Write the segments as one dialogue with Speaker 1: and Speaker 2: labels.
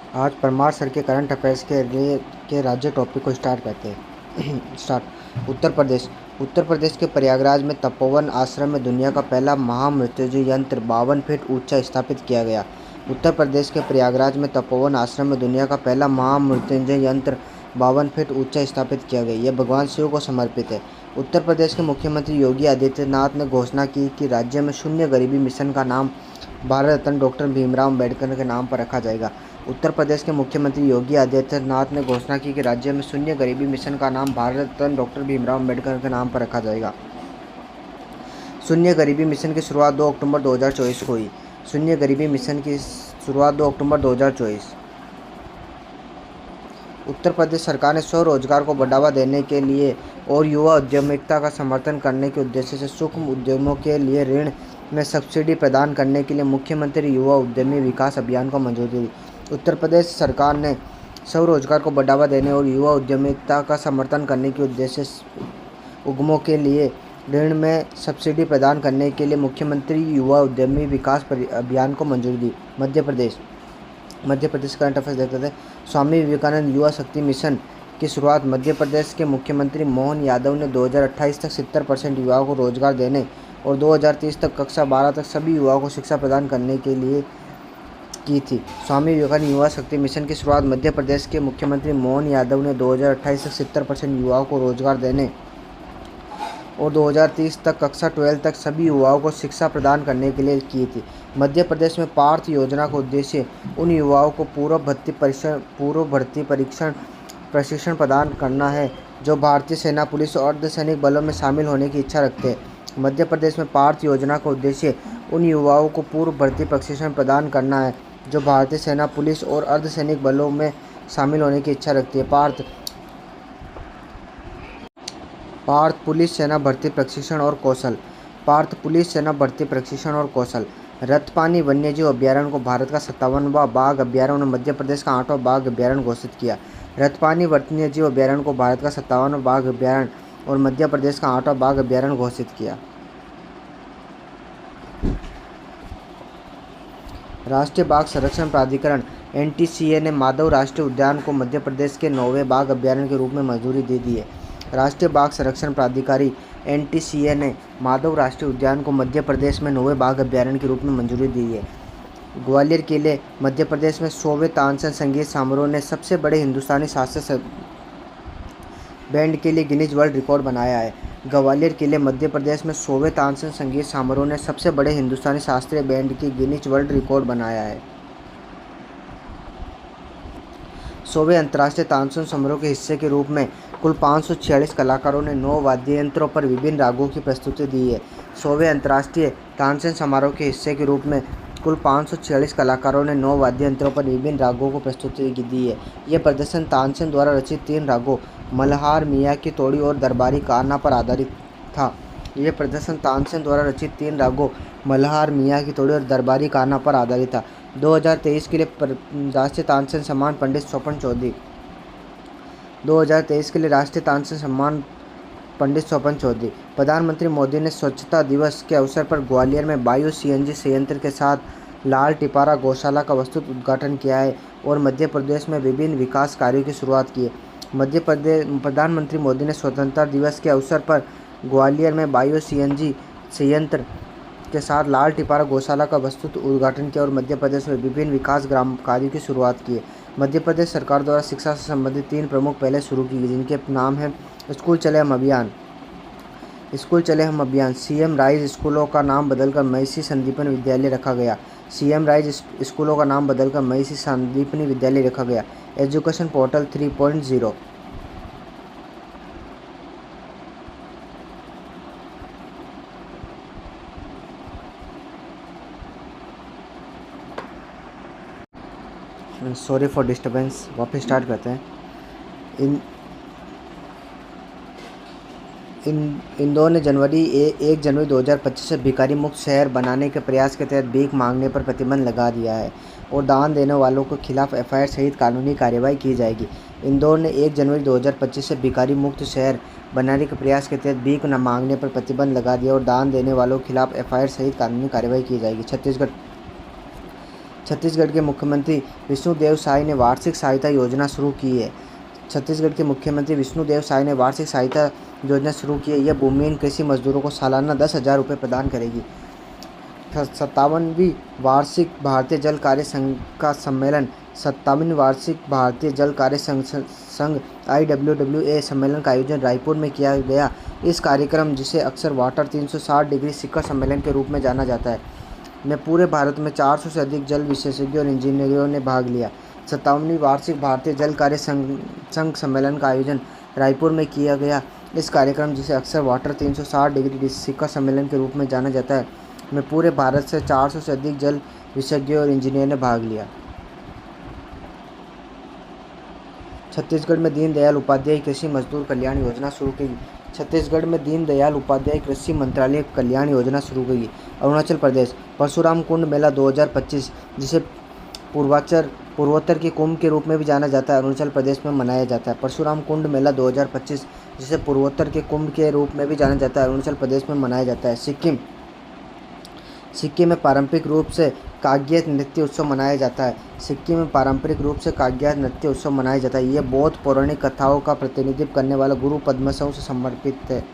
Speaker 1: आज परमार सर के current affairs के राज्य टॉपिक को स्टार्ट करते हैं। स्टार्ट। उत्तर प्रदेश के प्रयागराज में तपोवन आश्रम में दुनिया का पहला महामृत्युंजय यंत्र 52 फीट ऊंचा स्थापित किया गया। उत्तर प्रदेश के प्रयागराज में तपोवन आश्रम में दुनिया का पहला महामृत्युंजय यंत्र 52 फीट ऊंचा स्थापित किया गया। यह भगवान शिव को समर्पित है। उत्तर प्रदेश के मुख्यमंत्री योगी आदित्यनाथ ने घोषणा की कि राज्य में शून्य गरीबी मिशन का नाम भारत रत्न डॉक्टर भीमराव अम्बेडकर के नाम पर रखा जाएगा। उत्तर प्रदेश के मुख्यमंत्री योगी आदित्यनाथ ने घोषणा की कि राज्य में शून्य गरीबी मिशन का नाम भारत रत्न डॉक्टर भीमराव अम्बेडकर के नाम पर रखा जाएगा। शून्य गरीबी मिशन की शुरुआत 2 अक्टूबर 2024 को हुई। शून्य गरीबी मिशन की शुरुआत 2 अक्टूबर 2024। उत्तर प्रदेश सरकार ने स्वरोजगार को बढ़ावा देने के लिए और युवा उद्यमिता का समर्थन करने के उद्देश्य से सूक्ष्म उद्यमों के लिए ऋण में सब्सिडी प्रदान करने के लिए मुख्यमंत्री युवा उद्यमी विकास अभियान को मंजूरी दी। उत्तर प्रदेश सरकार ने स्वरोजगार को बढ़ावा देने और युवा उद्यमिता का समर्थन करने के उद्देश्य से उद्यमों के लिए ऋण में सब्सिडी प्रदान करने के लिए मुख्यमंत्री युवा उद्यमी विकास अभियान को मंजूरी दी। मध्य प्रदेश करंट अफेयर्स देखते थे। स्वामी विवेकानंद युवा शक्ति मिशन की शुरुआत मध्य प्रदेश के मुख्यमंत्री मोहन यादव ने 2028 तक 70% युवाओं को रोजगार देने और 2030 तक कक्षा 12 तक सभी युवाओं को शिक्षा प्रदान करने के लिए की थी। स्वामी विवेकानंद युवा शक्ति मिशन की शुरुआत मध्य प्रदेश के मुख्यमंत्री मोहन यादव ने 2028 तक 70% युवाओं को रोजगार देने और 2030 तक कक्षा 12 तक सभी युवाओं को शिक्षा प्रदान करने के लिए की थी। मध्य प्रदेश में पार्थ योजना का उद्देश्य उन युवाओं को पूर्व भर्ती परीक्षण प्रशिक्षण प्रदान करना है जो भारतीय सेना, पुलिस और अर्धसैनिक बलों में शामिल होने की इच्छा रखते हैं। मध्य प्रदेश में पार्थ योजना का उद्देश्य उन युवाओं को पूर्व भर्ती प्रशिक्षण प्रदान करना है जो भारतीय सेना, पुलिस और अर्धसैनिक बलों में शामिल होने की इच्छा रखती है। पार्थ पुलिस सेना भर्ती प्रशिक्षण और कौशल। पार्थ पुलिस सेना भर्ती प्रशिक्षण और कौशल। रतपानी वन्यजीव अभ्यारण्य को भारत का 57वां बाघ अभ्यारण्य और मध्य प्रदेश का 8वां बाघ अभ्यारण्य घोषित किया। रतपानी वन्यजीव अभ्यारण्य को भारत का 57वां बाघ अभ्यारण्य और मध्य प्रदेश का 8वां बाघ अभ्यारण्य घोषित किया। राष्ट्रीय बाघ संरक्षण प्राधिकरण NTCA ने माधव राष्ट्रीय उद्यान को मध्य प्रदेश के 9वें बाघ अभ्यारण्य के रूप में मंजूरी दे दी है। राष्ट्रीय बाघ संरक्षण प्राधिकारी NTCA ने माधव राष्ट्रीय उद्यान को मध्य प्रदेश में 9वें बाघ अभ्यारण्य के रूप में मंजूरी दी है। ग्वालियर किले मध्य प्रदेश में 100वें तानसेन संगीत समारोह ने सबसे बड़े हिंदुस्तानी शास्त्रीय बैंड के लिए गिनीज वर्ल्ड रिकॉर्ड बनाया है। ग्वालियर किले मध्य प्रदेश में 100वें तानसेन संगीत समारोह ने सबसे बड़े हिंदुस्तानी शास्त्रीय बैंड की गिनीज वर्ल्ड रिकॉर्ड बनाया है। 100वें अंतर्राष्ट्रीय तानसेन समारोह के हिस्से के रूप में कुल 546 कलाकारों ने 9 वाद्य यंत्रों पर विभिन्न रागों की प्रस्तुति दी है। 100वें अंतर्राष्ट्रीय तानसेन समारोह के हिस्से के रूप में कुल 546 कलाकारों ने 9 वाद्य यंत्रों पर विभिन्न रागों को प्रस्तुति दी है। यह प्रदर्शन तानसेन द्वारा रचित 3 रागों मल्हार, मियाँ की तोड़ी और दरबारी कान्हा पर आधारित था। यह प्रदर्शन तानसेन द्वारा रचित 3 रागों मल्हार, मियाँ की तोड़ी और दरबारी कान्हा पर आधारित था। 2023 के लिए राष्ट्रीय तानसेन सम्मान पंडित स्वपन चौधरी। 2023 के लिए राष्ट्रीय तानसेन सम्मान पंडित स्वपन चौधरी। प्रधानमंत्री मोदी ने स्वच्छता दिवस के अवसर पर ग्वालियर में बायो CNG संयंत्र के साथ लाल टिपारा गौशाला का वस्तु उद्घाटन किया है और मध्य प्रदेश में विभिन्न विकास कार्यों की शुरुआत की है। प्रधानमंत्री मोदी ने स्वतंत्रता दिवस के अवसर पर ग्वालियर में बायो CNG संयंत्र के साथ लाल टिपारा गौशाला का वस्तु उद्घाटन किया और मध्य प्रदेश में विभिन्न विकास ग्राम कार्यों की शुरुआत की है। मध्य प्रदेश सरकार द्वारा शिक्षा से संबंधित 3 प्रमुख पहले शुरू की गई जिनके नाम हैं स्कूल चले हम अभियान। CM राइज स्कूलों का नाम बदलकर महिषी संदीपनी विद्यालय रखा गया। CM राइज स्कूलों का नाम बदलकर महिषी संदीपनी विद्यालय रखा गया। Education portal 3.0। Sorry for disturbance. वापस स्टार्ट करते हैं। इंदौर ने 1 जनवरी 2025 से भिखारी मुक्त शहर बनाने के प्रयास के तहत भीख मांगने पर प्रतिबंध लगा दिया है और दान देने वालों के खिलाफ FIR सहित कानूनी कार्रवाई की जाएगी। इंदौर ने 1 जनवरी 2025 से भिखारी मुक्त शहर बनाने के प्रयास के तहत भीख न मांगने पर प्रतिबंध लगा दिया और दान देने वालों के खिलाफ FIR सहित कानूनी कार्रवाई की जाएगी। छत्तीसगढ़ के मुख्यमंत्री विष्णुदेव साय ने वार्षिक सहायता योजना शुरू की है। छत्तीसगढ़ के मुख्यमंत्री विष्णुदेव साय ने वार्षिक सहायता योजना शुरू की है। यह भूमिहीन कृषि मजदूरों को सालाना 10,000 रुपये प्रदान करेगी। 57वीं वार्षिक भारतीय जल कार्य संघ का सम्मेलन 57वीं वार्षिक भारतीय जल कार्य संघ IWWA सम्मेलन का आयोजन रायपुर में किया गया। इस कार्यक्रम, जिसे अक्सर वाटर 360 डिग्री शिखर सम्मेलन के रूप में जाना जाता है, में पूरे भारत में 400 से अधिक जल विशेषज्ञों और इंजीनियरों ने भाग लिया। 57वीं वार्षिक भारतीय जल कार्य संघ सम्मेलन का आयोजन रायपुर में किया गया। इस कार्यक्रम, जिसे अक्सर वाटर 360 डिग्री शिखर सम्मेलन के रूप में जाना जाता है, में पूरे भारत से 400 से अधिक जल विशेषज्ञों और इंजीनियर ने भाग लिया। छत्तीसगढ़ में दीनदयाल उपाध्याय कृषि मजदूर कल्याण योजना शुरू की। छत्तीसगढ़ में दीनदयाल उपाध्याय कृषि मंत्रालय कल्याण योजना शुरू की। अरुणाचल प्रदेश परशुराम कुंड मेला 2025, जिसे पूर्वोत्तर के कुंभ के रूप में भी जाना जाता है, अरुणाचल प्रदेश में मनाया जाता है। परशुराम कुंड मेला 2025, जिसे पूर्वोत्तर के कुंभ के रूप में भी जाना जाता है, अरुणाचल प्रदेश में मनाया जाता है। सिक्किम में पारंपरिक रूप से काग्यत नृत्य उत्सव मनाया जाता है। सिक्किम में पारंपरिक रूप से काग्यत नृत्य उत्सव मनाया जाता है। यह बौद्ध पौराणिक कथाओं का प्रतिनिधित्व करने वाला गुरु पद्मसव से समर्पित है।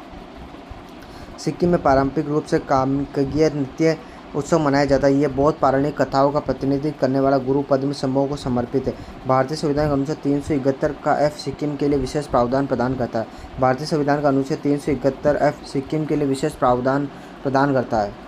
Speaker 1: सिक्किम में पारंपरिक रूप से काग्यत नृत्य उत्सव मनाया जाता है। यह बौद्ध पौराणिक कथाओं का प्रतिनिधित्व करने वाला गुरु पद्मसव को समर्पित है। भारतीय संविधान का अनुच्छेद 371 का F सिक्किम के लिए विशेष प्रावधान प्रदान करता है। भारतीय संविधान का अनुच्छेद 371 F सिक्किम के लिए विशेष प्रावधान प्रदान करता है।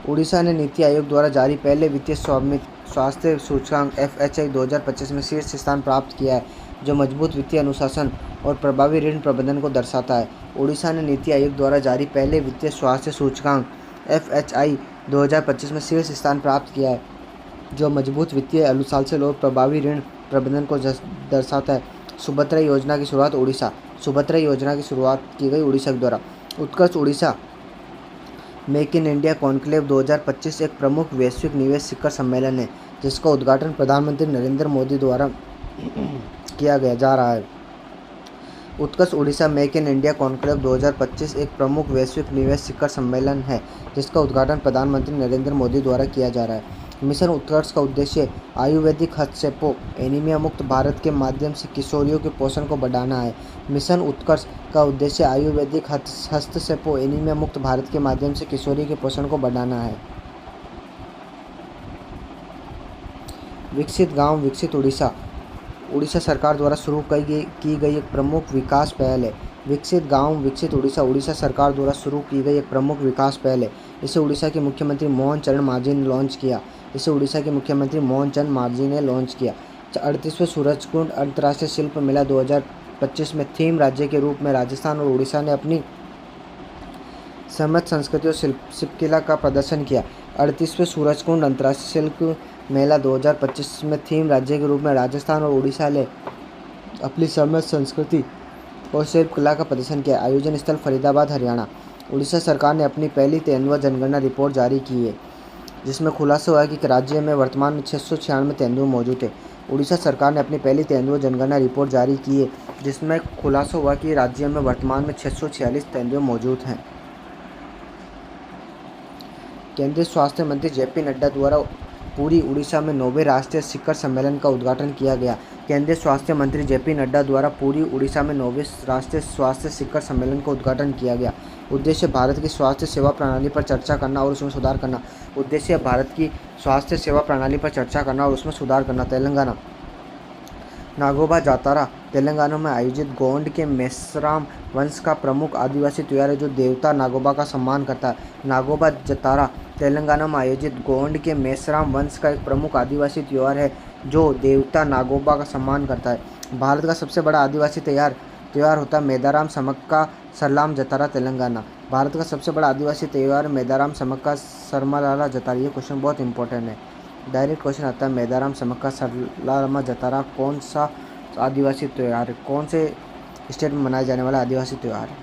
Speaker 1: उड़ीसा ने नीति आयोग द्वारा जारी पहले वित्तीय स्वास्थ्य सूचकांक FHI 2025 में शीर्ष स्थान प्राप्त किया है, जो मजबूत वित्तीय अनुशासन और प्रभावी ऋण प्रबंधन को दर्शाता है। उड़ीसा ने नीति आयोग द्वारा जारी पहले वित्तीय स्वास्थ्य सूचकांक FHI 2025 में शीर्ष स्थान प्राप्त किया है, जो मजबूत वित्तीय अनुशासन और प्रभावी ऋण प्रबंधन को दर्शाता है। सुभद्रा योजना की शुरुआत की गई उड़ीसा के द्वारा। Utkarsh Orissa make in India conclave 2025 एक प्रमुख वैश्विक निवेश शिखर सम्मेलन है, जिसका उद्घाटन प्रधानमंत्री नरेंद्र मोदी द्वारा किया जा रहा है। Utkarsh Orissa make in India conclave 2025 एक प्रमुख वैश्विक निवेश शिखर सम्मेलन है, जिसका उद्घाटन प्रधानमंत्री नरेंद्र मोदी द्वारा किया जा रहा है। मिशन उत्कर्ष का उद्देश्य आयुर्वेदिक हस्तक्षेपों एनीमिया मुक्त भारत के माध्यम से किशोरियों के पोषण को बढ़ाना है। मिशन उत्कर्ष का उद्देश्य आयुर्वेदिक हस्तक्षेपों एनीमिया मुक्त भारत के माध्यम से किशोरियों के पोषण को बढ़ाना है। विकसित गांव विकसित उड़ीसा उड़ीसा सरकार द्वारा शुरू की गई एक प्रमुख विकास पहल है। विकसित गांव विकसित उड़ीसा उड़ीसा सरकार द्वारा शुरू की गई एक प्रमुख विकास पहल है। इसे उड़ीसा के मुख्यमंत्री मोहन चरण मांझी ने लॉन्च किया। 38वें सूरजकुंड अंतर्राष्ट्रीय शिल्प मेला 2025 में थीम राज्य के रूप में राजस्थान और उड़ीसा ने अपनी समृद्ध संस्कृति और शिल्पकला का प्रदर्शन किया। 38वें सूरजकुंड अंतर्राष्ट्रीय शिल्प मेला 2025 में थीम राज्य के रूप में राजस्थान और उड़ीसा ने अपनी समृद्ध संस्कृति और शिल्पकला का प्रदर्शन किया। आयोजन स्थल फरीदाबाद, हरियाणा। उड़ीसा सरकार ने अपनी पहली तेंदुआ जनगणना रिपोर्ट जारी की है, जिसमें खुलासा हुआ कि राज्य में वर्तमान में 696 तेंदुए मौजूद है। उड़ीसा सरकार ने अपनी पहली तेंदुआ जनगणना रिपोर्ट जारी की है, जिसमें खुलासा हुआ कि राज्य में वर्तमान में 646 तेंदुए मौजूद हैं। केंद्रीय स्वास्थ्य मंत्री JP नड्डा द्वारा पूरी उड़ीसा में 9वें राष्ट्रीय शिखर सम्मेलन का उद्घाटन किया गया। केंद्रीय स्वास्थ्य मंत्री JP नड्डा द्वारा पूरी उड़ीसा में 9वें राष्ट्रीय स्वास्थ्य शिखर सम्मेलन का उद्घाटन किया गया। उद्देश्य भारत की स्वास्थ्य सेवा प्रणाली पर चर्चा करना और उसमें सुधार करना। तेलंगाना नागोबा जातरा तेलंगाना में आयोजित गोंड के मेस्राम वंश का प्रमुख आदिवासी त्योहार है, जो देवता नागोबा का सम्मान करता है। नागोबा जातरा तेलंगाना में आयोजित गोंड के मेस्राम वंश का एक प्रमुख आदिवासी त्योहार है, जो देवता नागोबा का सम्मान करता है। भारत का सबसे बड़ा आदिवासी त्योहार होता है मेदाराम समक्का सरलाम जतारा तेलंगाना। भारत का सबसे बड़ा आदिवासी त्योहार मेदाराम समक्का सरमलाला जतारा। ये क्वेश्चन बहुत इंपॉर्टेंट है, डायरेक्ट क्वेश्चन आता है। मेदाराम समक्का सरलामा जतारा कौन सा आदिवासी त्यौहार है, कौन से स्टेट में मनाया जाने वाला आदिवासी त्यौहार है?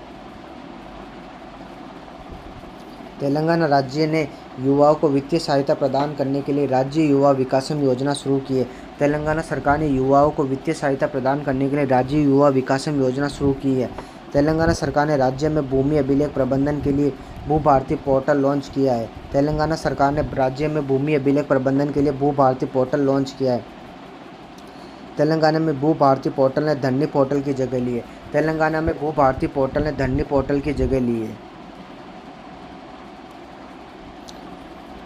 Speaker 1: तेलंगाना राज्य ने युवाओं को वित्तीय सहायता प्रदान करने के लिए राज्य युवा विकासम योजना शुरू की है। तेलंगाना सरकार ने युवाओं को वित्तीय सहायता प्रदान करने के लिए राज्य युवा विकासम योजना शुरू की है। तेलंगाना सरकार ने राज्य में भूमि अभिलेख प्रबंधन के लिए भू भारती पोर्टल लॉन्च किया है। तेलंगाना सरकार ने राज्य में भूमि अभिलेख प्रबंधन के लिए भू भारती पोर्टल लॉन्च किया है। तेलंगाना में भू भारती पोर्टल ने धन्नी पोर्टल की जगह ली है। तेलंगाना में भू भारती पोर्टल ने धन्नी पोर्टल की जगह ली है।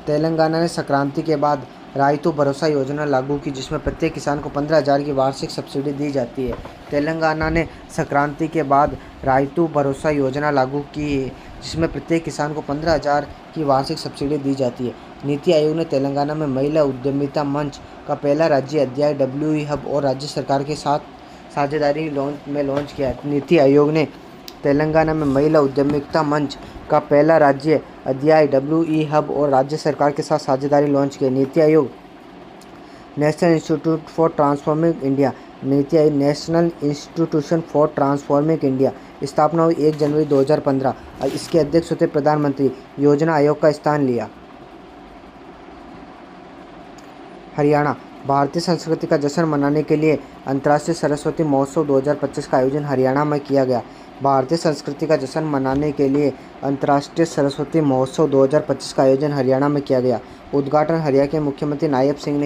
Speaker 1: तेलंगाना ने संक्रांति के बाद रायतू भरोसा योजना लागू की, जिसमें प्रत्येक किसान को 15,000 की वार्षिक सब्सिडी दी जाती है। तेलंगाना ने संक्रांति के बाद रायतू भरोसा योजना लागू की है, जिसमें प्रत्येक किसान को 15,000 की वार्षिक सब्सिडी दी जाती है। नीति आयोग ने तेलंगाना में महिला उद्यमिता मंच का पहला राज्य अध्याय WE हब और राज्य सरकार के साथ साझेदारी लॉन्च किया। नीति आयोग ने तेलंगाना में महिला उद्यमिता मंच का पहला राज्य अध्याय WE हब और राज्य सरकार के साथ साझेदारी लॉन्च किया। NITI Aayog national institute for transforming India national institution for transforming India स्थापना हुई 1 जनवरी 2015। इसके अध्यक्ष होते प्रधानमंत्री। योजना आयोग का स्थान लिया। हरियाणा भारतीय संस्कृति का जश्न मनाने के लिए अंतर्राष्ट्रीय सरस्वती महोत्सव 2025 का आयोजन हरियाणा में किया गया। भारतीय संस्कृति का जश्न मनाने के लिए अंतर्राष्ट्रीय सरस्वती महोत्सव 2025 का आयोजन हरियाणा में किया गया। उद्घाटन हरियाणा के मुख्यमंत्री नायब सिंह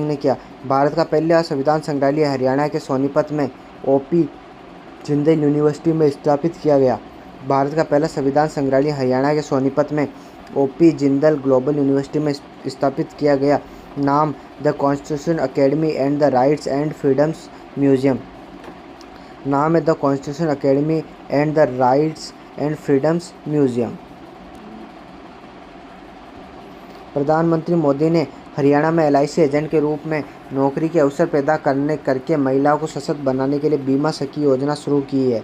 Speaker 1: ने किया। भारत का पहला संविधान संग्रहालय हरियाणा के सोनीपत में OP जिंदल यूनिवर्सिटी में स्थापित किया गया। भारत का पहला संविधान संग्रहालय हरियाणा के सोनीपत में OP जिंदल ग्लोबल यूनिवर्सिटी में स्थापित किया गया। नाम the constitution academy and the rights and freedoms museum. नाम है the constitution academy and the rights and freedoms museum. प्रधानमंत्री मोदी ने हरियाणा में LIC एजेंट के रूप में नौकरी के अवसर पैदा करके महिलाओं को सशक्त बनाने के लिए बीमा सखी योजना शुरू की है।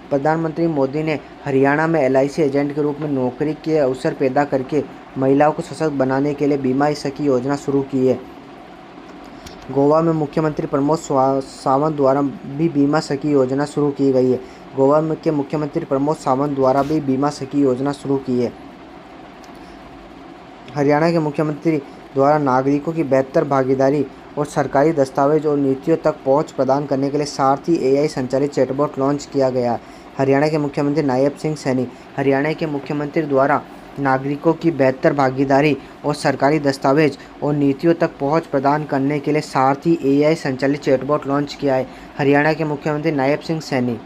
Speaker 1: प्रधानमंत्री मोदी ने हरियाणा में LIC एजेंट के रूप में नौकरी के अवसर पैदा करके महिलाओं को सशक्त बनाने के लिए बीमा सखी योजना शुरू की है। गोवा में मुख्यमंत्री प्रमोद सावंत द्वारा भी बीमा सखी योजना शुरू की गई है। गोवा के मुख्यमंत्री प्रमोद सावंत द्वारा भी बीमा सखी योजना शुरू की है। हरियाणा के मुख्यमंत्री द्वारा नागरिकों की बेहतर भागीदारी और सरकारी दस्तावेज और नीतियों तक पहुंच प्रदान करने के लिए सारथी AI संचालित चैटबॉट लॉन्च किया गया। हरियाणा के मुख्यमंत्री नायब सिंह सैनी। हरियाणा के मुख्यमंत्री द्वारा नागरिकों की बेहतर भागीदारी और सरकारी दस्तावेज और नीतियों तक पहुंच प्रदान करने के लिए सारथी AI संचालित चैटबॉट लॉन्च किया है। हरियाणा के मुख्यमंत्री नायब सिंह सैनी।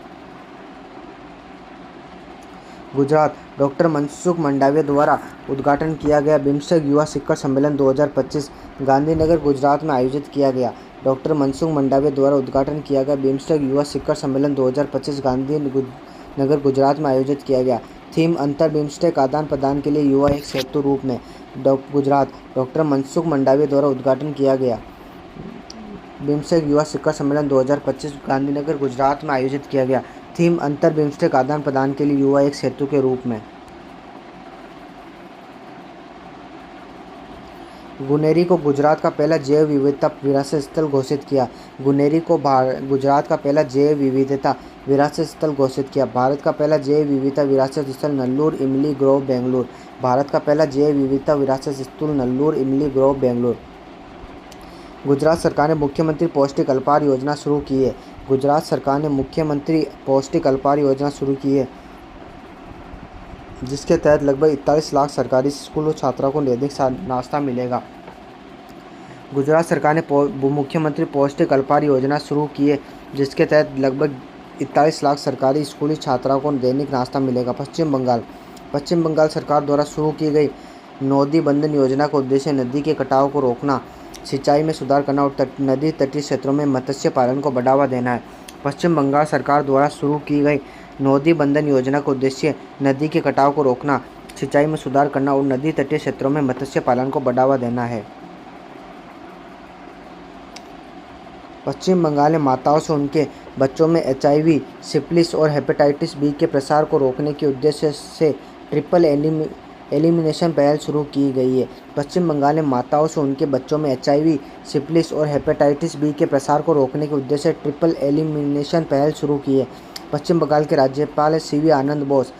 Speaker 1: गुजरात डॉक्टर मनसुख मंडाविया द्वारा उद्घाटन किया गया बिम्स्टेक युवा शिखर सम्मेलन 2025 गांधीनगर गुजरात में आयोजित किया गया। डॉक्टर मनसुख मंडाविया द्वारा उद्घाटन किया गया बिम्स्टेक युवा शिखर सम्मेलन 2025 गांधीनगर गुजरात में आयोजित किया गया। थीम अंतर बिम्स्टेक आदान प्रदान के लिए युवा एक सेतु रूप में। गुजरात डॉक्टर मनसुख मंडाविया द्वारा उद्घाटन किया गया बिम्स्टेक युवा शिखर सम्मेलन 2025 गांधीनगर गुजरात में आयोजित किया गया। थीम अंतर बिम्स्टेक आदान प्रदान के लिए युवा एक सेतु के रूप में। गुनेरी को गुजरात का पहला जैव विविधता विरासत स्थल घोषित किया। गुनेरी को गुजरात का पहला जैव विविधता विरासत स्थल घोषित किया। भारत का पहला जैव विविधता विरासत स्थल नल्लूर इमली ग्रोव बेंगलुरु। भारत का पहला जैव विविधता विरासत स्थल नल्लूर इमली ग्रोव बेंगलुरु। गुजरात सरकार ने मुख्यमंत्री पौष्टिक अल्पाहार योजना शुरू की है। गुजरात सरकार ने मुख्यमंत्री पौष्टिक अल्पाहार योजना शुरू की है, जिसके तहत लगभग 41 लाख सरकारी स्कूलों छात्रों को दैनिक नाश्ता मिलेगा। गुजरात सरकार ने मुख्यमंत्री पौष्टिक अल्पाहार योजना शुरू की है, जिसके तहत लगभग 41 लाख सरकारी स्कूली छात्राओं को दैनिक नाश्ता मिलेगा। पश्चिम बंगाल सरकार द्वारा शुरू की गई नदी बंधन योजना का उद्देश्य नदी के कटाव को रोकना, सिंचाई में सुधार करना और नदी तटीय क्षेत्रों में मत्स्य पालन को बढ़ावा देना है। पश्चिम बंगाल सरकार द्वारा शुरू की गई नदी बंधन योजना का उद्देश्य नदी के कटाव को रोकना, सिंचाई में सुधार करना और नदी तटीय क्षेत्रों में मत्स्य पालन को बढ़ावा देना है। पश्चिम बंगाल ने माताओं से उनके बच्चों में HIV, सिफिलिस और हेपेटाइटिस B के प्रसार को रोकने के उद्देश्य से ट्रिपल एलिमिनेशन पहल शुरू की गई है। पश्चिम बंगाल ने माताओं से उनके बच्चों में HIV, सिफिलिस और हेपेटाइटिस B के प्रसार को रोकने के उद्देश्य से ट्रिपल एलिमिनेशन पहल शुरू की है। पश्चिम बंगाल के राज्यपाल CV आनंद बोस।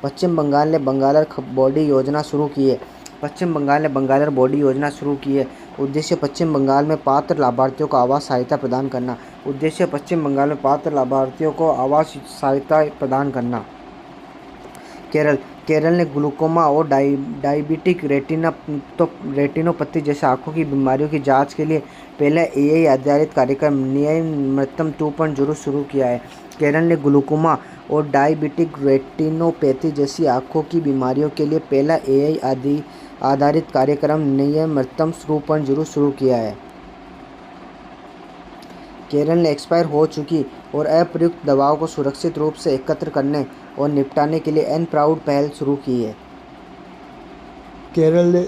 Speaker 1: पश्चिम बंगाल ने बंगालर बॉडी योजना शुरू की है। पश्चिम बंगाल ने बंगालर बॉडी योजना शुरू की है। उद्देश्य पश्चिम बंगाल में पात्र लाभार्थियों को आवास सहायता प्रदान करना। उद्देश्य पश्चिम बंगाल में पात्र लाभार्थियों को आवास सहायता प्रदान करना। केरल केरल ने ग्लूकोमा और डायबिटिक रेटिनोपैथी जैसे आँखों की बीमारियों की जांच के लिए पहला एआई आधारित कार्यक्रम नियमनतम 2.0 शुरू किया है। केरल ने ग्लूकोमा और डायबिटिक रेटिनोपैथी जैसी आँखों की बीमारियों के लिए पहला एआई आधारित कार्यक्रम नियमनतम 2.0 शुरू किया है। केरल ने एक्सपायर हो चुकी और अप्रयुक्त दवाओं को सुरक्षित रूप से एकत्र करने और निपटाने के लिए एन प्राउड पहल शुरू की है। केरल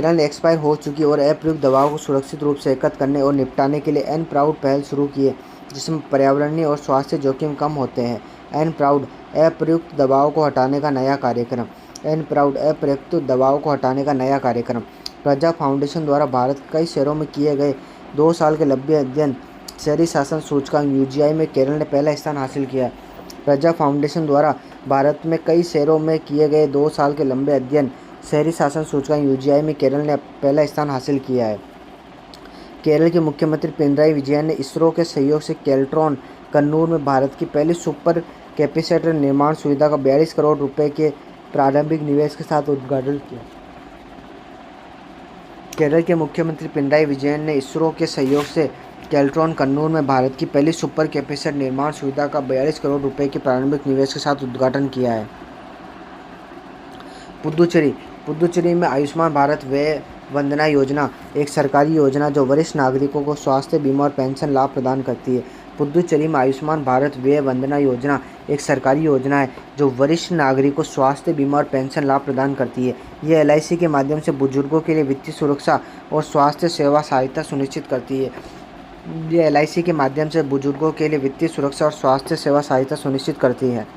Speaker 1: ने एक्सपायर हो चुकी और अप्रयुक्त दवाओं को सुरक्षित रूप से एकत्र करने और निपटाने के लिए एन प्राउड पहल शुरू की है, जिसमें पर्यावरणीय और स्वास्थ्य जोखिम कम होते हैं। एन प्राउड अप्रयुक्त दवाओं को हटाने का नया कार्यक्रम। एन प्राउड अप्रयुक्त दवाओं को हटाने का नया कार्यक्रम। प्रजा फाउंडेशन द्वारा भारत के कई शहरों में किए गए 2 साल के लंबे अध्ययन शहरी शासन सूचकांक यूजीआई में केरल ने पहला स्थान हासिल किया। प्रजा फाउंडेशन द्वारा भारत में कई शहरों में किए गए 2 साल के लंबे अध्ययन शहरी शासन सूचकांक यूजीआई में केरल ने पहला स्थान हासिल किया है। केरल के मुख्यमंत्री पिनराई विजयन ने इसरो के सहयोग से केल्ट्रॉन कन्नूर में भारत की पहली सुपर कैपेसिटर निर्माण सुविधा का 42 करोड़ रुपए के प्रारंभिक निवेश के साथ उद्घाटन किया। केरल के मुख्यमंत्री पिनराई विजयन ने इसरो के सहयोग से केल्ट्रॉन कन्नूर में भारत की पहली सुपर कैपेसिटर निर्माण सुविधा का 42 करोड़ रुपए के प्रारंभिक निवेश के साथ उद्घाटन किया है। पुदुचेरी में आयुष्मान भारत व्यय वंदना योजना एक सरकारी योजना जो वरिष्ठ नागरिकों को स्वास्थ्य बीमा और पेंशन लाभ प्रदान करती है। पुदुचेरी में आयुष्मान भारत व्यय वंदना योजना एक सरकारी योजना है जो वरिष्ठ नागरिकों को स्वास्थ्य बीमा और पेंशन लाभ प्रदान करती है। ये एलआईसी के माध्यम से बुजुर्गों के लिए वित्तीय सुरक्षा और स्वास्थ्य सेवा सहायता सुनिश्चित करती है। ये एलआईसी के माध्यम से बुजुर्गों के लिए वित्तीय सुरक्षा और स्वास्थ्य सेवा सहायता सुनिश्चित करती है।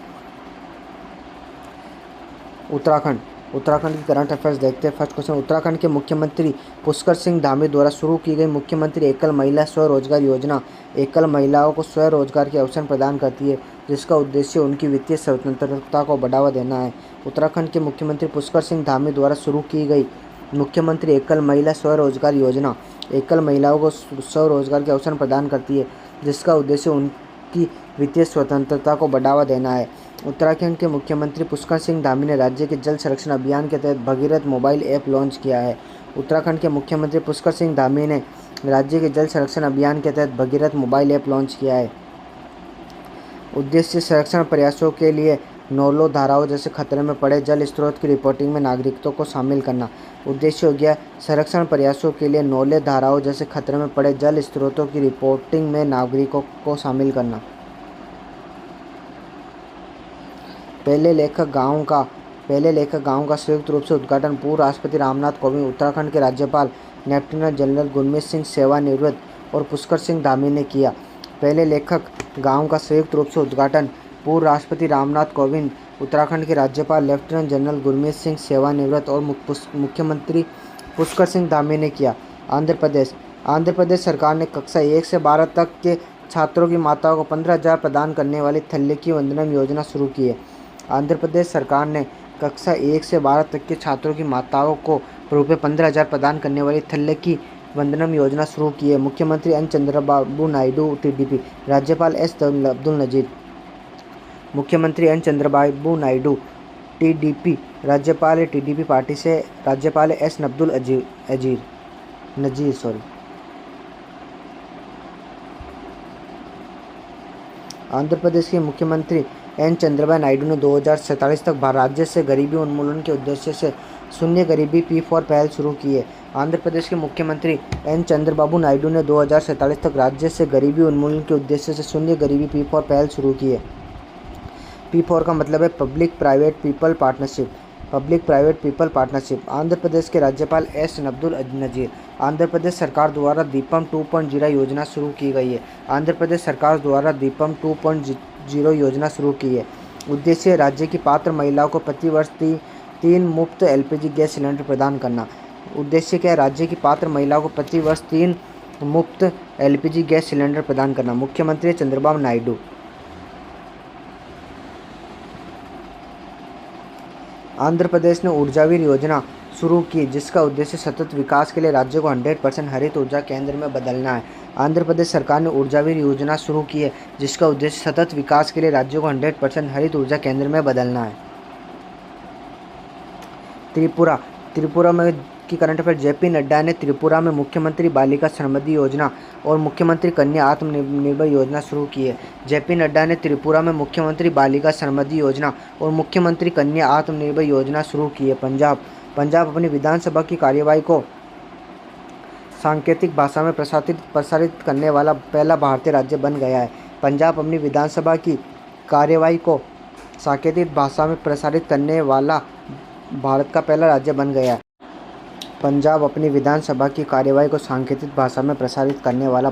Speaker 1: उत्तराखंड की करंट अफेयर्स देखते हैं। फर्स्ट क्वेश्चन, उत्तराखंड के मुख्यमंत्री पुष्कर सिंह धामी द्वारा शुरू की गई मुख्यमंत्री एकल महिला स्वरोजगार योजना एकल महिलाओं को स्वरोजगार के अवसर प्रदान करती है, जिसका उद्देश्य उनकी वित्तीय स्वतंत्रता को बढ़ावा देना है। उत्तराखंड के मुख्यमंत्री पुष्कर सिंह धामी द्वारा शुरू की गई मुख्यमंत्री एकल महिला स्वरोजगार योजना एकल महिलाओं को स्वरोजगार के अवसर प्रदान करती है, जिसका उद्देश्य उनकी वित्तीय स्वतंत्रता को बढ़ावा देना है। उत्तराखंड के मुख्यमंत्री पुष्कर सिंह धामी ने राज्य के जल संरक्षण अभियान के तहत भगीरथ मोबाइल ऐप लॉन्च किया है। उत्तराखंड के मुख्यमंत्री पुष्कर सिंह धामी ने राज्य के जल संरक्षण अभियान के तहत भगीरथ मोबाइल ऐप लॉन्च किया है। उद्देश्य संरक्षण प्रयासों के लिए नौलों धाराओं जैसे खतरे में पड़े जल स्रोत की रिपोर्टिंग में नागरिकों को शामिल करना। उद्देश्य हो गया संरक्षण प्रयासों के लिए नौले धाराओं जैसे खतरे में पड़े जल स्रोतों की रिपोर्टिंग में नागरिकों को शामिल करना। पहले लेखक गांव का संयुक्त रूप से उद्घाटन पूर्व राष्ट्रपति रामनाथ कोविंद, उत्तराखंड के राज्यपाल लेफ्टिनेंट जनरल गुरमीत सिंह सेवानिवृत्त और पुष्कर सिंह धामी ने किया। पहले लेखक गांव का संयुक्त रूप से उद्घाटन पूर्व राष्ट्रपति रामनाथ कोविंद, उत्तराखंड के राज्यपाल लेफ्टिनेंट जनरल गुरमीत सिंह सेवानिवृत्त और मुख्यमंत्री पुष्कर सिंह धामी ने किया। आंध्र प्रदेश सरकार ने कक्षा 1 से 12 तक के छात्रों की माताओं को 15,000 प्रदान करने वाली थल्लिकी वंदनम योजना शुरू की है। आंध्र प्रदेश सरकार ने कक्षा 1 से 12 तक के छात्रों की माताओं को रुपये 15,000 प्रदान करने वाली थल्लिकी वंदनम योजना शुरू की है। मुख्यमंत्री एन चंद्रबाबू नायडू टीडीपी, राज्यपाल एस अब्दुल नजीर। मुख्यमंत्री एन चंद्रबाबू नायडू टीडीपी, राज्यपाल टीडीपी पार्टी से राज्यपाल एस अब्दुल नजीर। आंध्र प्रदेश के मुख्यमंत्री एन चंद्रबाबू नायडू ने 2047 तक राज्य से गरीबी उन्मूलन के उद्देश्य से शून्य गरीबी P4 पहल शुरू की है। आंध्र प्रदेश के मुख्यमंत्री एन चंद्रबाबू नायडू ने 2047 तक राज्य से गरीबी उन्मूलन के उद्देश्य से शून्य गरीबी P4 पहल शुरू की है। P4 का मतलब है public private people partnership. Andhra Pradesh के राज्यपाल एस अब्दुल नजीर। आंध्र प्रदेश सरकार द्वारा दीपम 2.0 योजना शुरू की गई है। आंध्र प्रदेश सरकार द्वारा दीपम 2.0 योजना शुरू की है। उद्देश्य राज्य की पात्र महिलाओं को प्रतिवर्ष 3 मुफ्त एलपीजी गैस सिलेंडर प्रदान करना। उद्देश्य क्या है? राज्य की पात्र महिलाओं को प्रतिवर्ष 3 मुफ्त एलपीजी गैस सिलेंडर प्रदान करना। मुख्यमंत्री चंद्रबाबू नायडू। आंध्र प्रदेश ने ऊर्जावीर योजना शुरू की, जिसका उद्देश्य सतत विकास के लिए राज्य को 100% हरित ऊर्जा केंद्र में बदलना है। आंध्र प्रदेश सरकार ने ऊर्जावीर योजना शुरू की है, जिसका उद्देश्य सतत विकास के लिए राज्य को 100% हरित ऊर्जा केंद्र में बदलना है। त्रिपुरा में की करंट अफेयर। जेपी नड्डा ने त्रिपुरा में मुख्यमंत्री बालिका समृद्धि योजना और मुख्यमंत्री कन्या आत्मनिर्भर योजना शुरू की है। जेपी नड्डा ने त्रिपुरा में मुख्यमंत्री बालिका समृद्धि योजना और मुख्यमंत्री कन्या आत्मनिर्भर योजना शुरू की है। पंजाब अपनी विधानसभा की कार्यवाही को सांकेतिक भाषा में प्रसारित करने वाला पहला भारतीय राज्य बन गया है। पंजाब अपनी विधानसभा की कार्यवाही को सांकेतिक भाषा में प्रसारित करने वाला भारत का पहला राज्य बन गया है। पंजाब अपनी विधानसभा की कार्यवाही को सांकेतिक भाषा में प्रसारित करने वाला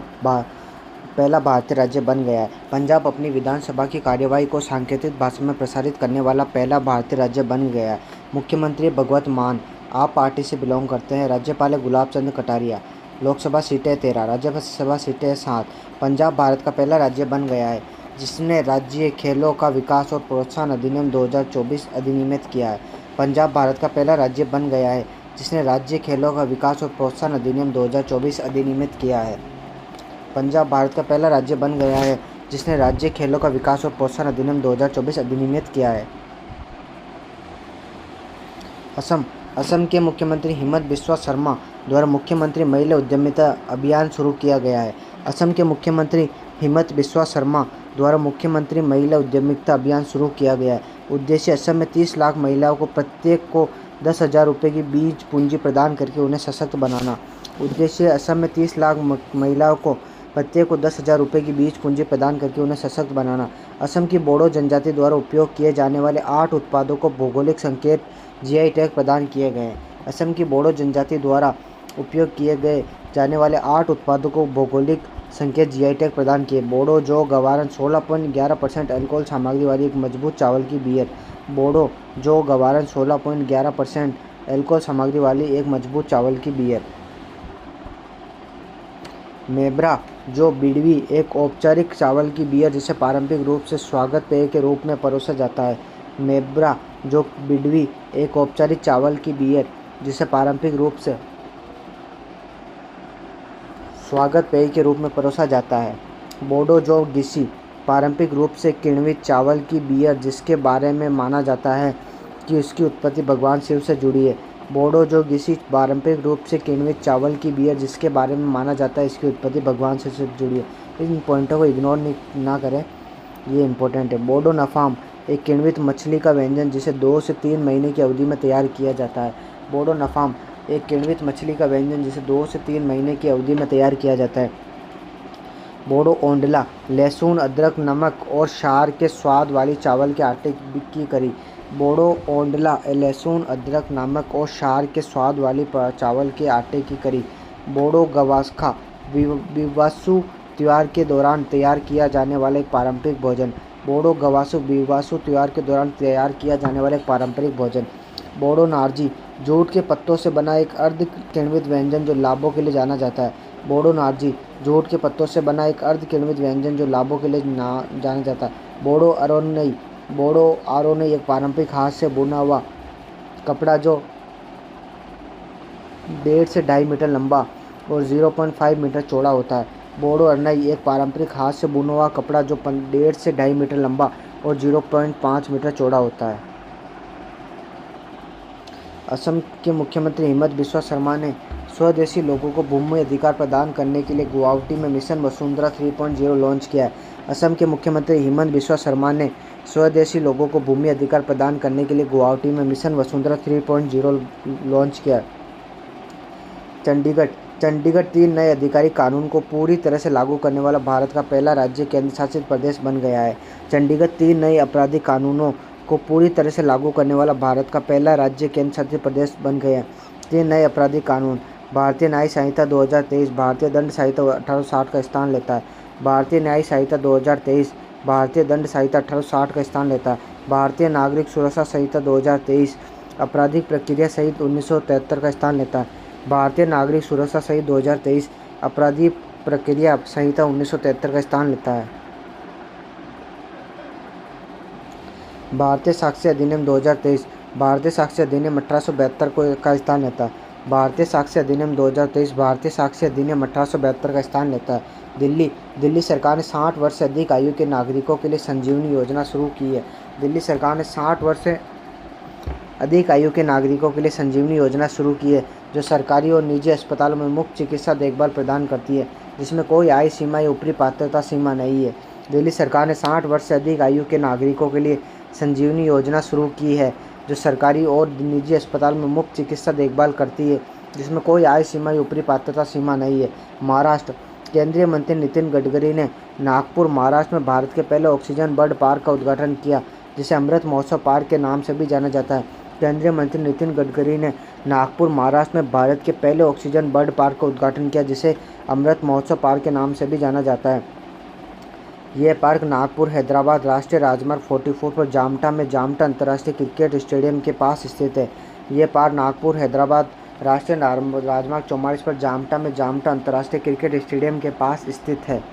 Speaker 1: पहला भारतीय राज्य बन गया है। पंजाब अपनी विधानसभा की कार्यवाही को सांकेतिक भाषा में प्रसारित करने वाला पहला भारतीय राज्य बन गया है। मुख्यमंत्री भगवंत मान आप पार्टी से बिलोंग करते हैं। राज्यपाल गुलाब चंद कटारिया। लोकसभा सीटें 13, राज्यसभा सीटें 7। पंजाब भारत का पहला राज्य बन गया है जिसने राज्य खेलों का विकास और प्रोत्साहन अधिनियम 2024 अधिनियमित किया है। पंजाब भारत का पहला राज्य बन गया है जिसने राज्य खेलों का विकास और प्रोत्साहन अधिनियम 2024 अधिनियमित किया है। पंजाब भारत का पहला राज्य बन गया है जिसने राज्य खेलों का विकास और प्रोत्साहन अधिनियम 2024 अधिनियमित किया है। असम के मुख्यमंत्री हिमंत बिस्वा शर्मा द्वारा मुख्यमंत्री महिला उद्यमिता अभियान शुरू किया गया है। असम के मुख्यमंत्री हिमंत बिस्वा शर्मा द्वारा मुख्यमंत्री महिला उद्यमिता अभियान शुरू किया गया है। उद्देश्य असम में 30 लाख महिलाओं को प्रत्येक को 10,000 रुपये की बीज पूंजी प्रदान करके उन्हें सशक्त बनाना। उद्देश्य असम में 30 लाख महिलाओं को प्रत्येक को 10,000 रुपये की बीज पूंजी प्रदान करके उन्हें सशक्त बनाना। असम की बोडो जनजाति द्वारा उपयोग किए जाने वाले 8 उत्पादों को भौगोलिक संकेत जीआई टैग प्रदान किए गए हैं। असम की बोडो जनजाति द्वारा उपयोग किए गए जाने वाले 8 उत्पादों को भौगोलिक संकेत जीआई टैग प्रदान किए। बोडो जो गवारन 16.11% अल्कोहल सामग्री वाली एक मजबूत चावल की बियर। बोडो जो गवारन 16.11% अल्कोहल सामग्री वाली एक मजबूत चावल की बियर। मेब्रा जो बिडवी एक औपचारिक चावल की बियर जिसे पारंपरिक रूप से स्वागत पेय के रूप में परोसा जाता है। मेब्रा जो बिडवी एक औपचारिक चावल की बियर जिसे पारंपरिक रूप से स्वागत पेय के रूप में परोसा जाता है। बोडो जो गिसी पारंपरिक रूप से किण्वित चावल की बियर जिसके बारे में माना जाता है कि उसकी उत्पत्ति भगवान शिव से जुड़ी है। बोडो जो गिसी पारंपरिक रूप से किण्वित चावल की बियर जिसके बारे में माना जाता है इसकी उत्पत्ति भगवान शिव से जुड़ी है। इन पॉइंटों को इग्नोर ना करें, ये इंपॉर्टेंट है। बोडो नफाम एक किण्वित मछली का व्यंजन जिसे 2 से 3 महीने की अवधि में तैयार किया जाता है। बोडो नफाम एक किण्वित मछली का व्यंजन जिसे 2 से 3 महीने की अवधि में तैयार किया जाता है। बोडो ओंडला लहसुन, अदरक, नमक और क्षार के स्वाद वाली चावल के आटे की करी। बोडो ओंडला लहसुन, अदरक, नमक और क्षार के स्वाद वाली चावल के आटे की करी। बोडो गवास्खा बिवासु त्यौहार के दौरान तैयार किया जाने वाला एक पारंपरिक भोजन। बोडो गवासु बिवासु त्यौहार के दौरान तैयार किया जाने वाला एक पारंपरिक भोजन। बोडो नार्जी जूट के पत्तों से बना एक अर्ध किण्वित व्यंजन जो लाभों के लिए जाना जाता है। बोडो नार्जी जूट के पत्तों से बना एक अर्ध किण्वित व्यंजन जो लाभों के लिए जाना जाता है। बोडो आरोनई एक पारंपरिक हाथ से बुना हुआ कपड़ा जो 1.5 से 2.5 मीटर लंबा और 0.5 मीटर चौड़ा होता है। बोडो अरनई एक पारंपरिक हाथ से बुना हुआ कपड़ा जो 1.5 से 2.5 मीटर लंबा और 0.5 मीटर चौड़ा होता है। असम के मुख्यमंत्री हिमंत बिस्वा शर्मा ने स्वदेशी लोगों को भूमि अधिकार प्रदान करने के लिए गुवाहाटी में मिशन वसुंधरा 3.0 लॉन्च किया है। असम के मुख्यमंत्री हिमंत बिस्वा शर्मा ने स्वदेशी लोगों को भूमि अधिकार प्रदान करने के लिए गुवाहाटी में मिशन वसुंधरा 3.0 लॉन्च किया। चंडीगढ़ 3 नए अधिकारी कानून को पूरी तरह से लागू करने वाला भारत का पहला राज्य केंद्र शासित प्रदेश बन गया है। चंडीगढ़ 3 नए आपराधिक कानूनों को पूरी तरह से लागू करने वाला भारत का पहला राज्य केंद्र शासित प्रदेश बन गया है। 3 नए आपराधिक कानून भारतीय न्याय संहिता 2023 भारतीय दंड संहिता 1860 का स्थान लेता है। भारतीय न्याय संहिता 2023 भारतीय दंड संहिता 1860 का स्थान लेता है। भारतीय नागरिक सुरक्षा संहिता 2023 आपराधिक प्रक्रिया संहिता 1973 का स्थान लेता है। भारतीय नागरिक सुरक्षा संहिता 2023 आपराधिक प्रक्रिया संहिता 1973 का स्थान लेता है। भारतीय साक्ष्य अधिनियम 2023 भारतीय साक्ष्य अधिनियम 1872 को का स्थान लेता है। भारतीय साक्ष्य अधिनियम 2023 भारतीय साक्ष्य अधिनियम 1872 का स्थान लेता है। दिल्ली सरकार ने 60 वर्ष से अधिक आयु के नागरिकों के लिए संजीवनी योजना शुरू की है। दिल्ली सरकार ने 60 वर्ष से अधिक आयु के नागरिकों के लिए संजीवनी योजना शुरू की है, जो सरकारी और निजी अस्पतालों में मुफ्त चिकित्सा देखभाल प्रदान करती है, जिसमें कोई आयु सीमा या ऊपरी पात्रता सीमा नहीं है। दिल्ली सरकार ने 60 वर्ष से अधिक आयु के नागरिकों के लिए संजीवनी योजना शुरू की है, जो सरकारी और निजी अस्पताल में मुफ्त चिकित्सा देखभाल करती है, जिसमें कोई आयु सीमा या ऊपरी पात्रता सीमा नहीं है। महाराष्ट्र। केंद्रीय मंत्री नितिन गडकरी ने नागपुर, महाराष्ट्र में भारत के पहले ऑक्सीजन बर्ड पार्क का उद्घाटन किया, जिसे अमृत महोत्सव पार्क के नाम से भी जाना जाता है। केंद्रीय मंत्री नितिन गडकरी ने नागपुर, महाराष्ट्र में भारत के पहले ऑक्सीजन बर्ड पार्क का उद्घाटन किया, जिसे अमृत महोत्सव पार्क के नाम से भी जाना जाता है। यह पार्क नागपुर हैदराबाद राष्ट्रीय राजमार्ग 44 पर जामटा में जामटा अंतर्राष्ट्रीय क्रिकेट स्टेडियम के पास स्थित है। यह पार्क नागपुर हैदराबाद राष्ट्रीय राजमार्ग 44 पर जामटा में जामटा अंतर्राष्ट्रीय क्रिकेट स्टेडियम के पास स्थित है।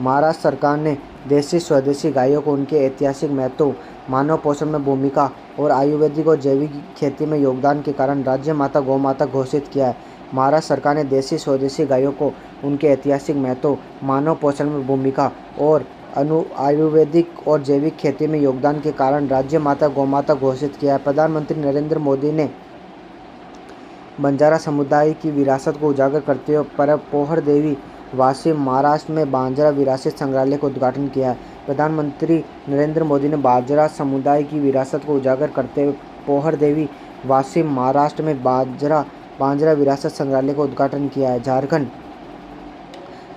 Speaker 1: महाराष्ट्र सरकार ने देशी स्वदेशी गायों को उनके ऐतिहासिक महत्व, मानव पोषण में भूमिका और आयुर्वेदिक और जैविक खेती में योगदान के कारण राज्य माता गौमाता घोषित किया है। महाराष्ट्र सरकार ने देशी स्वदेशी गायों को उनके ऐतिहासिक महत्व, मानव पोषण में भूमिका और आयुर्वेदिक और जैविक खेती में योगदान के कारण राज्य माता गौमाता घोषित किया है। प्रधानमंत्री नरेंद्र मोदी ने बंजारा समुदाय की विरासत को उजागर करते हुए पोहर देवी वासिम, महाराष्ट्र में बांजरा विरासत संग्रहालय का उद्घाटन किया है। प्रधानमंत्री नरेंद्र मोदी ने बांजरा समुदाय की विरासत को उजागर करते हुए पोहर देवी वासिम, महाराष्ट्र में बांजरा विरासत संग्रहालय का उद्घाटन किया है।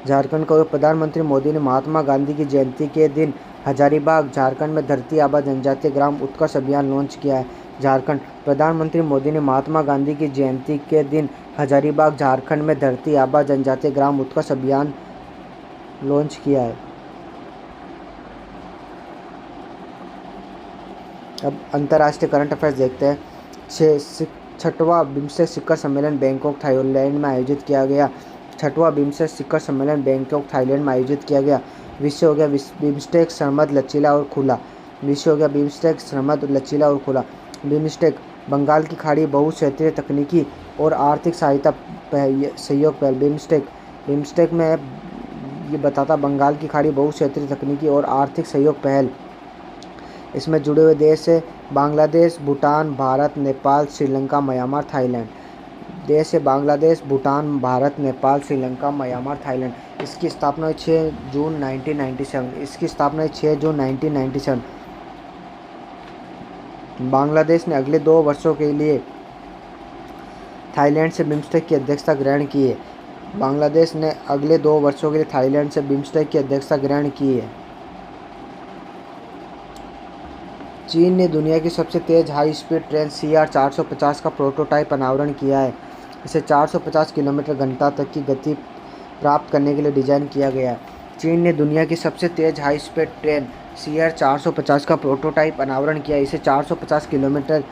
Speaker 1: झारखंड को प्रधानमंत्री मोदी ने महात्मा गांधी की जयंती के दिन हजारीबाग, झारखंड में धरती आबा जनजातीय ग्राम उत्कर्ष अभियान लॉन्च किया है। झारखंड। प्रधानमंत्री मोदी ने महात्मा गांधी की जयंती के दिन हजारीबाग, झारखंड में धरती आबा जनजातीय ग्राम उत्कर्ष अभियान लॉन्च किया है। अब अंतर्राष्ट्रीय करंट अफेयर्स देखते हैं। 6वां बिम्स्टेक शिखर सम्मेलन बैंकॉक, थाईलैंड में आयोजित किया गया। 6वां बिम्स्टेक शिखर सम्मेलन बैंकॉक, थाईलैंड में आयोजित किया गया। विषय हो गया बिम्स्टेक समृद्ध, लचीला और खुला। विषय हो गया बिम्स्टेक समृद्ध, लचीला और खुला। बिम्स्टेक बंगाल की खाड़ी बहुक्षेत्रीय तकनीकी और आर्थिक सहायता सहयोग पहल। बिम्स्टेक में ये बताता बंगाल की खाड़ी बहुक्षेत्रीय तकनीकी और आर्थिक सहयोग पहल। इसमें जुड़े हुए देश है बांग्लादेश, भूटान, भारत, नेपाल, श्रीलंका, म्यांमार, थाईलैंड। देश है बांग्लादेश, भूटान, भारत, नेपाल, श्रीलंका, म्यांमार, थाईलैंड। इसकी स्थापना 6 जून 1997। बांग्लादेश ने अगले 2 वर्षों के लिए थाईलैंड से बिम्स्टेक की अध्यक्षता ग्रहण की है। बांग्लादेश ने अगले 2 वर्षों के लिए थाईलैंड से बिम्स्टेक की अध्यक्षता ग्रहण की है। चीन ने दुनिया की सबसे तेज़ हाई स्पीड ट्रेन CR-450 का प्रोटोटाइप अनावरण किया है। इसे 450 किलोमीटर घंटा तक की गति प्राप्त करने के लिए डिज़ाइन किया गया है। चीन ने दुनिया की सबसे तेज़ हाई स्पीड ट्रेन CR-450 का प्रोटोटाइप अनावरण किया है। इसे 450 किलोमीटर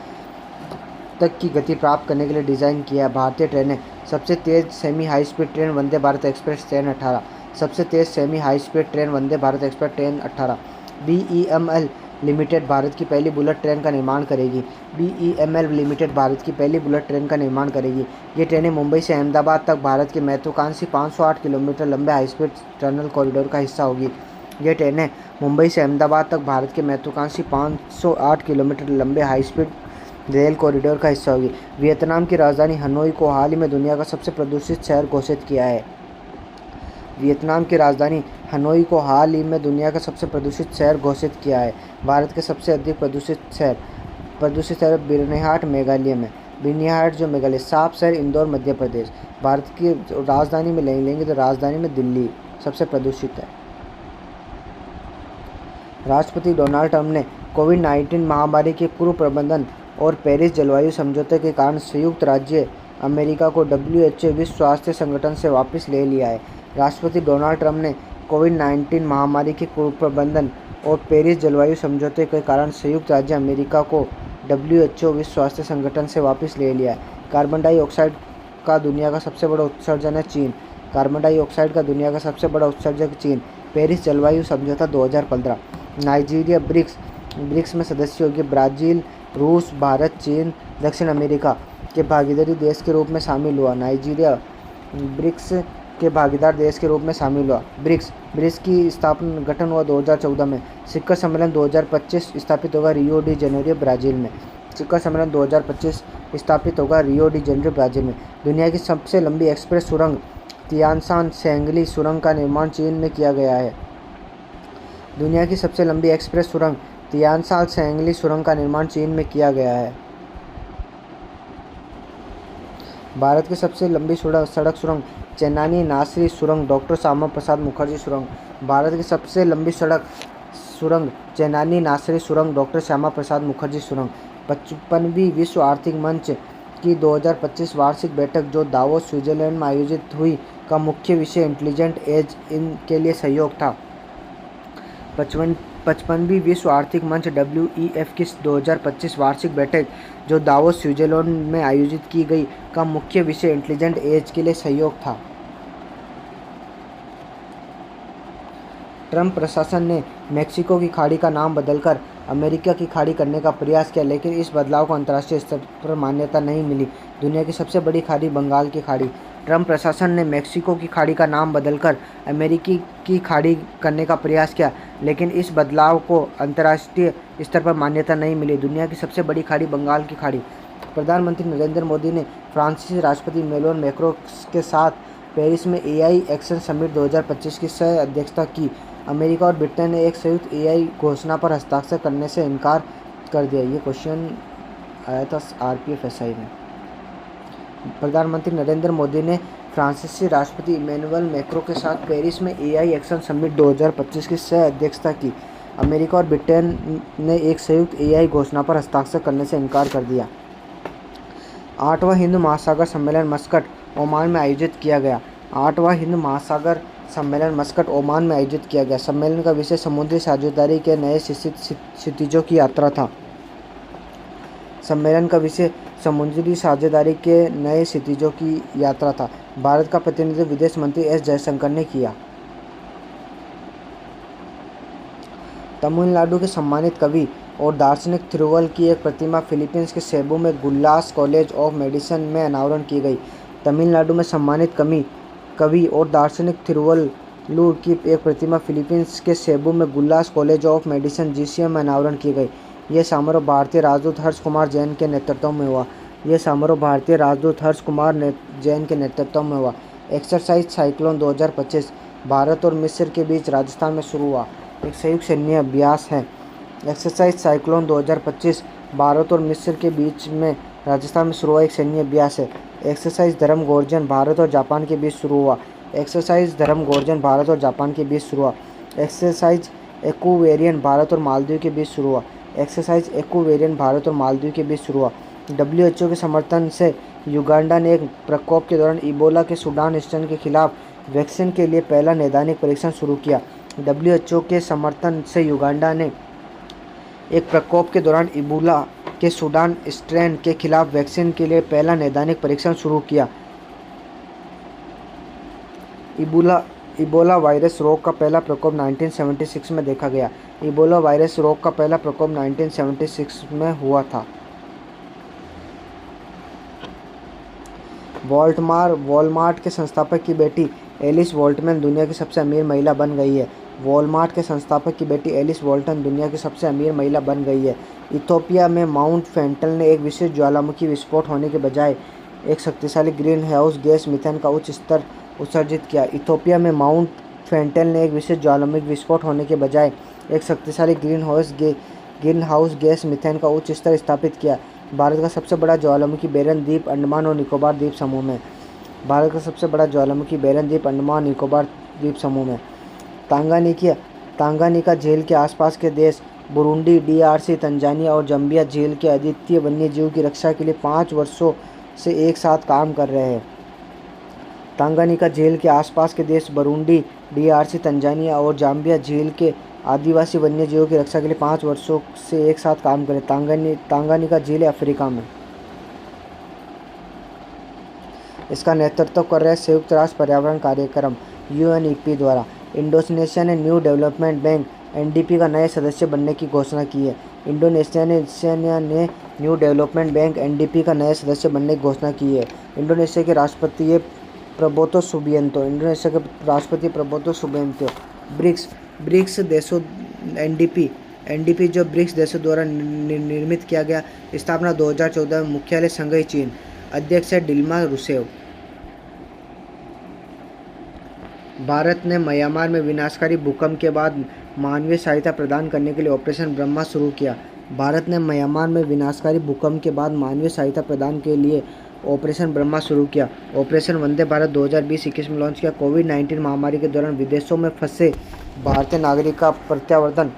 Speaker 1: तक की गति प्राप्त करने के लिए डिज़ाइन किया है। भारतीय ट्रेनें। सबसे तेज़ semi high speed train Vande Bharat express train 18। सबसे तेज़ semi high speed train Vande Bharat express train 18। BEML limited Bharat की पहली बुलेट ट्रेन का निर्माण करेगी। BEML लिमिटेड भारत की पहली बुलेट ट्रेन का निर्माण करेगी। ये ट्रेनें मुंबई से अहमदाबाद तक भारत के महत्वाकांक्षी 508 किलोमीटर लंबे हाई स्पीड टनल कॉरिडोर का हिस्सा होगी। ये ट्रेनें मुंबई से अहमदाबाद तक भारत के महत्वाकांक्षी 508 किलोमीटर लंबे हाई स्पीड रेल कॉरिडोर का हिस्सा होगी। वियतनाम की राजधानी हनोई को हाल ही में दुनिया का सबसे प्रदूषित शहर घोषित किया है। वियतनाम की राजधानी हनोई को हाल ही में दुनिया का सबसे प्रदूषित शहर घोषित किया है। भारत के सबसे अधिक प्रदूषित शहर बिरनिहाट मेघालय में। बिरनिहाट जो मेघालय। साफ शहर इंदौर मध्य प्रदेश। भारत की राजधानी में लेंगे तो राजधानी में दिल्ली सबसे प्रदूषित है। राष्ट्रपति डोनाल्ड ट्रंप ने कोविड-19 महामारी के पूर्व प्रबंधन और पेरिस जलवायु समझौते के कारण संयुक्त राज्य अमेरिका को WHO विश्व स्वास्थ्य संगठन से वापस ले लिया है। राष्ट्रपति डोनाल्ड ट्रंप ने कोविड-19 महामारी के पूर्व प्रबंधन और पेरिस जलवायु समझौते के कारण संयुक्त राज्य अमेरिका को WHO विश्व स्वास्थ्य संगठन से वापस ले लिया है। कार्बन डाइऑक्साइड का दुनिया का सबसे बड़ा उत्सर्जन है चीन। कार्बन डाइऑक्साइड का दुनिया का सबसे बड़ा उत्सर्जक चीन। पेरिस जलवायु समझौता 2015। नाइजीरिया ब्रिक्स ब्रिक्स में सदस्य होगी। ब्राज़ील, रूस, भारत, चीन, दक्षिण अमेरिका के भागीदारी देश के रूप में शामिल हुआ। नाइजीरिया ब्रिक्स के भागीदार देश के रूप में शामिल हुआ। ब्रिक्स की स्थापना गठन हुआ 2014 में। शिखर सम्मेलन 2025 स्थापित होगा रियो डी जेनेरियो, ब्राज़ील में। शिखर सम्मेलन 2025 स्थापित होगा रियो डी जेनेरियो, ब्राज़ील में। दुनिया की सबसे लंबी एक्सप्रेस सुरंग तियानशान सेंगली सुरंग का निर्माण चीन में किया गया है। दुनिया की सबसे लंबी एक्सप्रेस सुरंग तियानशान सेंगली सुरंग का निर्माण चीन में किया गया है। भारत की सबसे लंबी सड़क सुरंग चेन्नई नासरी सुरंग, डॉक्टर श्यामा प्रसाद मुखर्जी सुरंग। भारत की सबसे लंबी सड़क सुरंग चेन्नई नासरी सुरंग, डॉक्टर श्यामा प्रसाद मुखर्जी सुरंग। 55वीं विश्व आर्थिक मंच की 2025 वार्षिक बैठक जो दावोस स्विट्जरलैंड में आयोजित हुई का मुख्य विषय इंटेलिजेंट एज इन के लिए सहयोग था। 55वीं विश्व आर्थिक मंच WEF की 2025 वार्षिक बैठक जो दावोस स्विट्जरलैंड में आयोजित की गई का मुख्य विषय इंटेलिजेंट एज के लिए सहयोग था। ट्रंप प्रशासन ने मेक्सिको की खाड़ी का नाम बदलकर अमेरिका की खाड़ी करने का प्रयास किया, लेकिन इस बदलाव को अंतर्राष्ट्रीय स्तर पर मान्यता नहीं मिली। दुनिया की सबसे बड़ी खाड़ी बंगाल की खाड़ी। ट्रंप प्रशासन ने मेक्सिको की खाड़ी का नाम बदलकर अमेरिकी की खाड़ी करने का प्रयास किया, लेकिन इस बदलाव को अंतर्राष्ट्रीय स्तर पर मान्यता नहीं मिली। दुनिया की सबसे बड़ी खाड़ी बंगाल की खाड़ी। प्रधानमंत्री नरेंद्र मोदी ने फ्रांसीसी राष्ट्रपति इमैनुअल मैक्रों के साथ पेरिस में AI एक्शन समिट 2025 की सह अध्यक्षता की। अमेरिका और ब्रिटेन ने एक संयुक्त AI घोषणा पर हस्ताक्षर करने से इनकार कर दिया। ये क्वेश्चन आया था RPFSI में। प्रधानमंत्री नरेंद्र मोदी ने फ्रांसीसी राष्ट्रपति इमैनुअल मैक्रों के साथ पेरिस में AI एक्शन समिट 2025 की सह अध्यक्षता की। अमेरिका और ब्रिटेन ने एक संयुक्त AI घोषणा पर हस्ताक्षर करने से इनकार कर दिया। 8वां हिंद महासागर सम्मेलन मस्कट, ओमान में आयोजित किया गया। 8वां हिंद महासागर सम्मेलन मस्कट, ओमान में आयोजित किया गया। सम्मेलन का विषय समुद्री साझेदारी के नए क्षितिजों की यात्रा था। सम्मेलन का विषय समुद्री साझेदारी के नए क्षितिजों की यात्रा था। भारत का प्रतिनिधित्व विदेश मंत्री S जयशंकर ने किया। तमिलनाडु के सम्मानित कवि और दार्शनिक थिरुवल की एक प्रतिमा फिलीपींस के सेबू में गुल्लास कॉलेज ऑफ मेडिसिन में अनावरण की गई। तमिलनाडु में सम्मानित कवि और दार्शनिक थिरुवल्लुर की एक प्रतिमा फिलीपींस के सेबू में गुल्लास कॉलेज ऑफ मेडिसिन GCM में अनावरण की गई। यह समारोह भारतीय राजदूत हर्ष कुमार जैन के नेतृत्व में हुआ। एक्सरसाइज साइक्लोन 2025 भारत और मिस्र के बीच राजस्थान में शुरू हुआ एक संयुक्त सैन्य अभ्यास है। एक्सरसाइज साइक्लोन 2025 भारत और मिस्र के बीच में राजस्थान में शुरू हुआ एक सैन्य अभ्यास है। एक्सरसाइज धर्म गोर्जन भारत और जापान के बीच शुरू हुआ। एक्सरसाइज एक्वेरियन भारत और मालदीव के बीच शुरू हुआ। WHO के समर्थन से युगांडा ने एक प्रकोप के दौरान इबोला के सूडान स्ट्रेन के खिलाफ वैक्सीन के लिए पहला नैदानिक परीक्षण शुरू किया। WHO के समर्थन से युगांडा ने एक प्रकोप के दौरान इबोला के सूडान स्ट्रेन के खिलाफ वैक्सीन के लिए पहला नैदानिक परीक्षण शुरू किया। इबोला वायरस रोग का पहला प्रकोप 1976 में देखा गया। इबोला वायरस रोग का पहला प्रकोप 1976 में हुआ था। वॉलमार्ट के संस्थापक की बेटी एलिस वॉल्टमैन दुनिया की सबसे अमीर महिला बन गई है। इथोपिया में माउंट फेंटल ने एक विशेष ज्वालामुखी विस्फोट होने के बजाय एक शक्तिशाली ग्रीन हाउस गैस मीथेन का उच्च स्तर उत्सर्जित किया। इथोपिया में माउंट फेंटल ने एक विशेष ज्वालामुखी विस्फोट होने के बजाय एक शक्तिशाली ग्रीन हाउस गैस मीथेन का उच्च स्तर स्थापित किया। भारत का सबसे बड़ा ज्वालामुखी बेरन द्वीप अंडमान और निकोबार द्वीप समूह में। तांगानिका झील के आसपास के देश बुरुंडी, DRC, तंजानिया और जंबिया झील के अद्वितीय वन्यजीव की रक्षा के लिए 5 वर्षों से एक साथ काम कर रहे हैं। तांगानिका झील के आसपास के देश बुरुंडी, DRC, तंजानिया और जाम्बिया झील के आदिवासी वन्यजीवों की रक्षा के लिए 5 वर्षों से एक साथ काम करें। तांगानिका झील अफ्रीका में। इसका नेतृत्व कर रहे संयुक्त राष्ट्र पर्यावरण कार्यक्रम UNEP द्वारा। इंडोनेशिया ने न्यू डेवलपमेंट बैंक एनडीपी का नए सदस्य बनने की घोषणा की है। इंडोनेशिया ने न्यू डेवलपमेंट बैंक एनडीपी का नए सदस्य बनने की घोषणा की है। इंडोनेशिया के राष्ट्रपति प्रबोतो सुबियांतो ब्रिक्स देशों एनडीपी जो ब्रिक्स देशों द्वारा निर्मित किया गया। स्थापना 2014 में। मुख्यालय शंघाई चीन। अध्यक्ष है डिल्मा रूसेफ। भारत ने म्यांमार में विनाशकारी भूकंप के बाद मानवीय सहायता प्रदान करने के लिए ऑपरेशन ब्रह्मा शुरू किया। भारत ने म्यांमार में विनाशकारी भूकंप के बाद मानवीय सहायता प्रदान के लिए ऑपरेशन ब्रह्मा शुरू किया। ऑपरेशन वंदे भारत 2020-21 में लॉन्च किया। कोविड-19 महामारी के दौरान विदेशों में फंसे भारतीय नागरिक का प्रत्यावर्तन।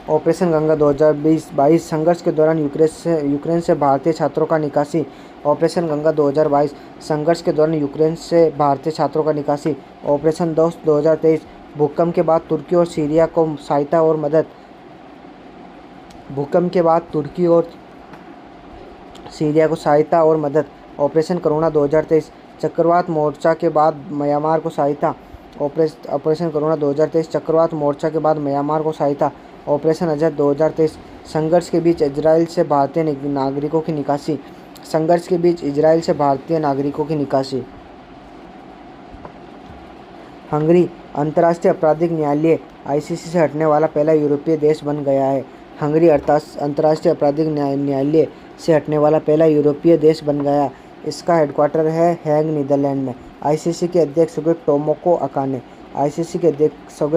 Speaker 1: ऑपरेशन गंगा 2022 संघर्ष के दौरान यूक्रेन से भारतीय छात्रों का निकासी। ऑपरेशन गंगा 2022 संघर्ष के दौरान यूक्रेन से भारतीय छात्रों का निकासी। ऑपरेशन दोस्त 2023 भूकंप के बाद तुर्की और सीरिया को सहायता और मदद। भूकंप के बाद तुर्की और सीरिया को सहायता और मदद। ऑपरेशन करुणा 2023 चक्रवात मोर्चा के बाद म्यांमार को सहायता। ऑपरेशन करुणा 2023 चक्रवात मोर्चा के बाद म्यांमार को सहायता। ऑपरेशन अजय 2023 संघर्ष के बीच इजराइल से भारतीय नागरिकों की निकासी। संघर्ष के बीच इजराइल से भारतीय नागरिकों की निकासी। हंगरी अंतर्राष्ट्रीय आपराधिक न्यायालय आईसीसी से हटने वाला पहला यूरोपीय देश बन गया है। हंगरी अंतर्राष्ट्रीय आपराधिक न्यायालय से हटने वाला पहला यूरोपीय देश बन गया। इसका हेडक्वार्टर है हेग, नीदरलैंड में। आईसीसी के अध्यक्ष होंगे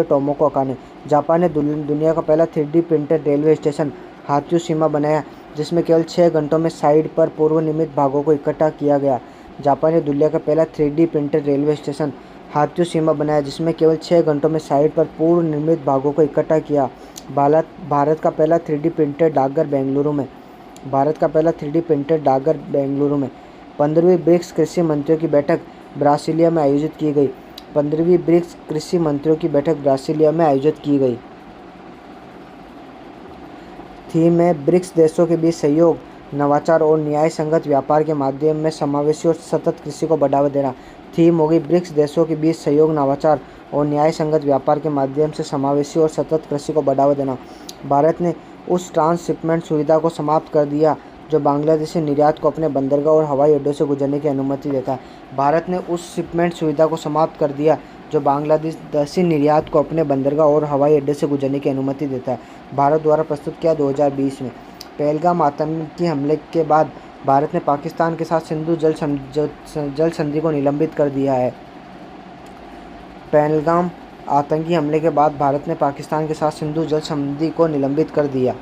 Speaker 1: टोमोको अकाने। जापान ने दुनिया का पहला 3D प्रिंटेड रेलवे स्टेशन हात्सुशिमा बनाया, जिसमें केवल 6 घंटों में साइट पर पूर्व निर्मित भागों को इकट्ठा किया गया। जापान ने दुनिया का पहला 3D प्रिंटेड रेलवे स्टेशन हात्सुशिमा बनाया, जिसमें केवल 6 घंटों में साइट पर पूर्व निर्मित भागों को इकट्ठा किया। भारत का पहला 3D प्रिंटेड डाकघर बेंगलुरु में। 15वीं ब्रिक्स कृषि मंत्रियों की बैठक ब्रासीलिया में आयोजित की गई। 15वीं ब्रिक्स कृषि मंत्रियों की बैठक ब्रासीलिया में आयोजित की गई। थीम है ब्रिक्स देशों के बीच सहयोग, नवाचार और न्याय संगत व्यापार के माध्यम में समावेशी और सतत कृषि को बढ़ावा देना। थीम होगी ब्रिक्स देशों के बीच सहयोग, नवाचार और न्याय संगत व्यापार के माध्यम से समावेशी और सतत कृषि को बढ़ावा देना। भारत ने उस ट्रांसशिपमेंट सुविधा को समाप्त कर दिया जो बांग्लादेशी निर्यात को अपने बंदरगाह और हवाई अड्डों से गुजरने की अनुमति देता है। भारत ने उस शिपमेंट सुविधा को समाप्त कर दिया जो बांग्लादेशी निर्यात को अपने बंदरगाह और हवाई अड्डे से गुजरने की अनुमति देता है। भारत द्वारा प्रस्तुत किया 2020 में। पहलगाम आतंकी हमले के बाद भारत ने पाकिस्तान के साथ सिंधु जल संधि को निलंबित कर दिया है। पहलगाम आतंकी हमले के बाद भारत ने पाकिस्तान के साथ सिंधु जल संधि को निलंबित कर दिया।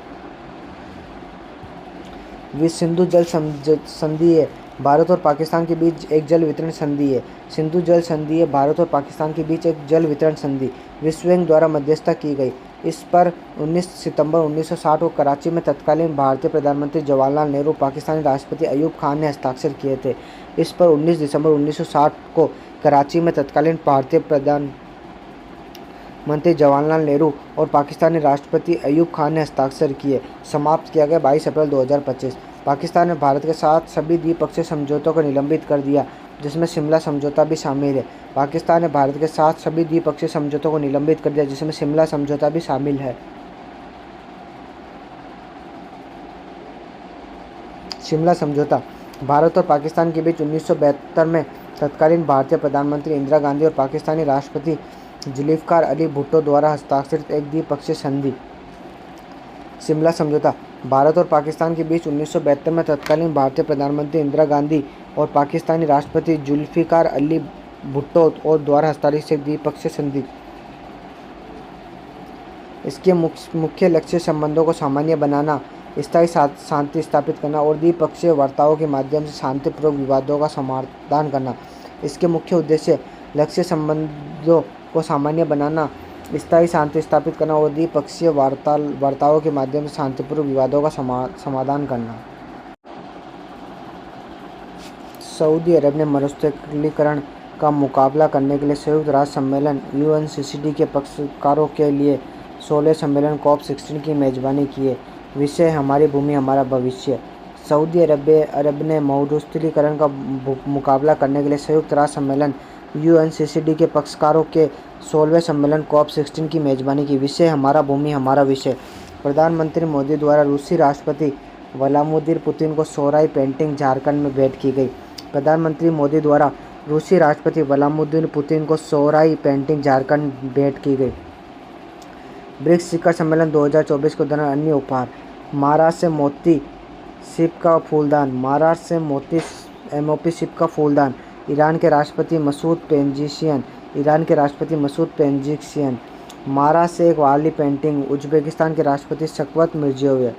Speaker 1: सिंधु जल संधि है भारत और पाकिस्तान के बीच एक जल वितरण संधि है। सिंधु जल संधि है भारत और पाकिस्तान के बीच एक जल वितरण संधि विश्व बैंक द्वारा मध्यस्थता की गई। इस पर 19 सितंबर 1960 को कराची में तत्कालीन भारतीय प्रधानमंत्री जवाहरलाल नेहरू, पाकिस्तानी राष्ट्रपति अयूब खान ने हस्ताक्षर किए थे। इस पर 19 दिसंबर 1960 को कराची में तत्कालीन भारतीय प्रधानमंत्री जवाहरलाल नेहरू और पाकिस्तानी राष्ट्रपति अयूब खान ने हस्ताक्षर किए। समाप्त किया गया 22 अप्रैल 2025। पाकिस्तान ने भारत के साथ सभी द्विपक्षीय समझौतों को निलंबित कर दिया, जिसमें शिमला समझौता भी शामिल है। पाकिस्तान ने भारत के साथ सभी द्विपक्षीय समझौतों को निलंबित कर दिया, जिसमें शिमला समझौता भी शामिल है। शिमला समझौता भारत और पाकिस्तान के बीच 1972 में तत्कालीन भारतीय प्रधानमंत्री इंदिरा गांधी और पाकिस्तानी राष्ट्रपति जुल्फ़िकार अली भुट्टो द्वारा हस्ताक्षरित एक द्विपक्षीय संधि। शिमला समझौता भारत और पाकिस्तान के बीच 1972 में तत्कालीन भारतीय प्रधानमंत्री इंदिरा गांधी और पाकिस्तानी राष्ट्रपति जुल्फ़िकार अली भुट्टो और द्वारा हस्ताक्षरित एक द्विपक्षीय संधि। इसके मुख्य लक्ष्य संबंधों को सामान्य बनाना, स्थायी शांति स्थापित करना और द्विपक्षीय वार्ताओं के माध्यम से शांतिपूर्वक विवादों का समाधान करना। इसके मुख्य उद्देश्य लक्ष्य संबंधों को सामान्य बनाना, स्थायी शांति स्थापित करना और द्विपक्षीय वार्ताओं के माध्यम से शांतिपूर्वक विवादों का समाधान करना। सऊदी अरब ने मरुस्थलीकरण का मुकाबला करने के लिए संयुक्त राष्ट्र सम्मेलन UNCCD के पक्षकारों के लिए 16 सम्मेलन COP16 की मेजबानी की है। विषय हमारी भूमि हमारा भविष्य। सऊदी अरब ने मरुस्थलीकरण का मुकाबला करने के लिए संयुक्त राष्ट्र सम्मेलन UNCCD के पक्षकारों के 16वें सम्मेलन COP16 की मेजबानी की। विषय हमारा भूमि हमारा विषय। प्रधानमंत्री मोदी द्वारा रूसी राष्ट्रपति व्लादिमीर पुतिन को सोहराई पेंटिंग झारखंड में भेंट की गई। प्रधानमंत्री मोदी द्वारा रूसी राष्ट्रपति व्लादिमीर पुतिन को सोहराई पेंटिंग झारखंड भेंट की गई। ब्रिक्स शिखर सम्मेलन 2024 के दौरान अन्य उपहार। महाराष्ट्र से मोती सिप का फूलदान। महाराष्ट्र से मोती MOP सिप का फूलदान। ईरान के राष्ट्रपति मसूद पेजेशियन। ईरान के राष्ट्रपति मसूद पेजेशियन। महाराष्ट्र से एक वारली पेंटिंग उज्बेकिस्तान के राष्ट्रपति शवकत मिर्जियोयेव।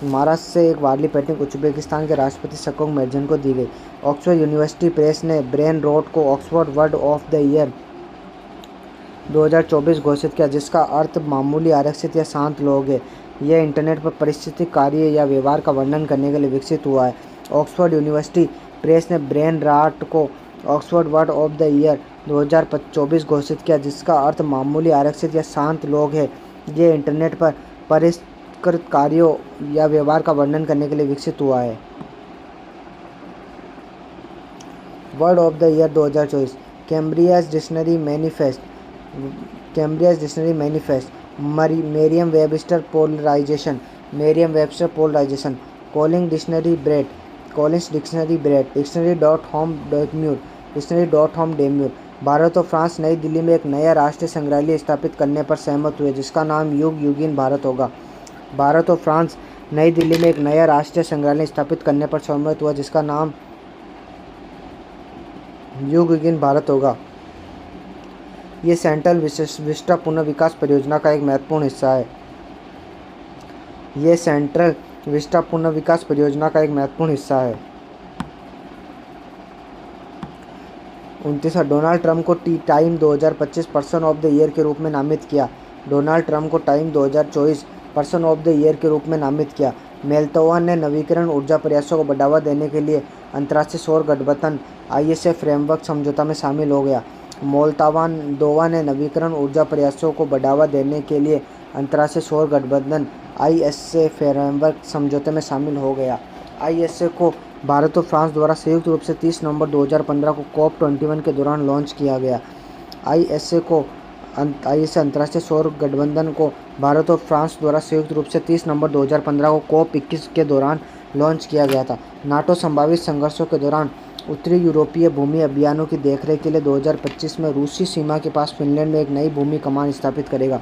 Speaker 1: महाराष्ट्र से एक वारली पेंटिंग उज्बेकिस्तान के राष्ट्रपति शवकत मिर्जियोयेव को दी गई। ऑक्सफोर्ड यूनिवर्सिटी प्रेस ने ब्रेन रॉट को Oxford word of the year 2024 घोषित किया, जिसका अर्थ मामूली, आरक्षित या शांत लोग है। यह इंटरनेट पर पारिस्थितिक कार्य या व्यवहार का वर्णन करने के लिए विकसित हुआ है। ऑक्सफोर्ड यूनिवर्सिटी प्रेस ने ब्रेन रॉट को Oxford word of the year 2024 घोषित किया, जिसका अर्थ मामूली, आरक्षित या शांत लोग है। यह इंटरनेट पर परिष्कृत कार्यों या व्यवहार का वर्णन करने के लिए विकसित हुआ है। Word of the year 2024 Cambridge dictionary manifest. Cambridge dictionary manifest. Merriam Webster polarisation. Merriam Webster polarisation. Collins dictionary brat. Collins dictionary brat. Dictionary dot com demure. Bharat और फ्रांस नई दिल्ली में एक नया राष्ट्रीय संग्रहालय स्थापित करने पर सहमत हुए, जिसका नाम युग युगीन भारत होगा। भारत और फ्रांस नई दिल्ली में एक नया राष्ट्रीय संग्रहालय स्थापित करने पर सहमत हुआ, जिसका नाम युग युगीन भारत होगा। ये सेंट्रल विस्टा पुनर्विकास परियोजना का एक महत्वपूर्ण हिस्सा है। ये सेंट्रल विस्टा पुनर्विकास परियोजना का एक महत्वपूर्ण हिस्सा है। 29 डोनाल्ड ट्रंप को time 2025 person of the year के रूप में नामित किया। डोनाल्ड ट्रंप को time 2024 person of the year के रूप में नामित किया। मोल्दोवा ने नवीकरण ऊर्जा प्रयासों को बढ़ावा देने के लिए अंतर्राष्ट्रीय सौर गठबंधन ISA फ्रेमवर्क समझौता में शामिल हो गया। मोल्दोवा ने नवीकरण ऊर्जा प्रयासों को बढ़ावा देने के लिए अंतर्राष्ट्रीय सौर गठबंधन ISA फ्रेमवर्क समझौते में शामिल हो गया। ISA को भारत और फ्रांस द्वारा संयुक्त रूप से 30 नवंबर 2015 को COP21 के दौरान लॉन्च किया गया। ISA अंतर्राष्ट्रीय सौर गठबंधन को भारत और फ्रांस द्वारा संयुक्त रूप से 30 नवंबर 2015 को COP21 के दौरान लॉन्च किया गया था। नाटो संभावित संघर्षों के दौरान उत्तरी यूरोपीय भूमि अभियानों की देखरेख के लिए 2025 में रूसी सीमा के पास फिनलैंड में एक नई भूमि कमान स्थापित करेगा।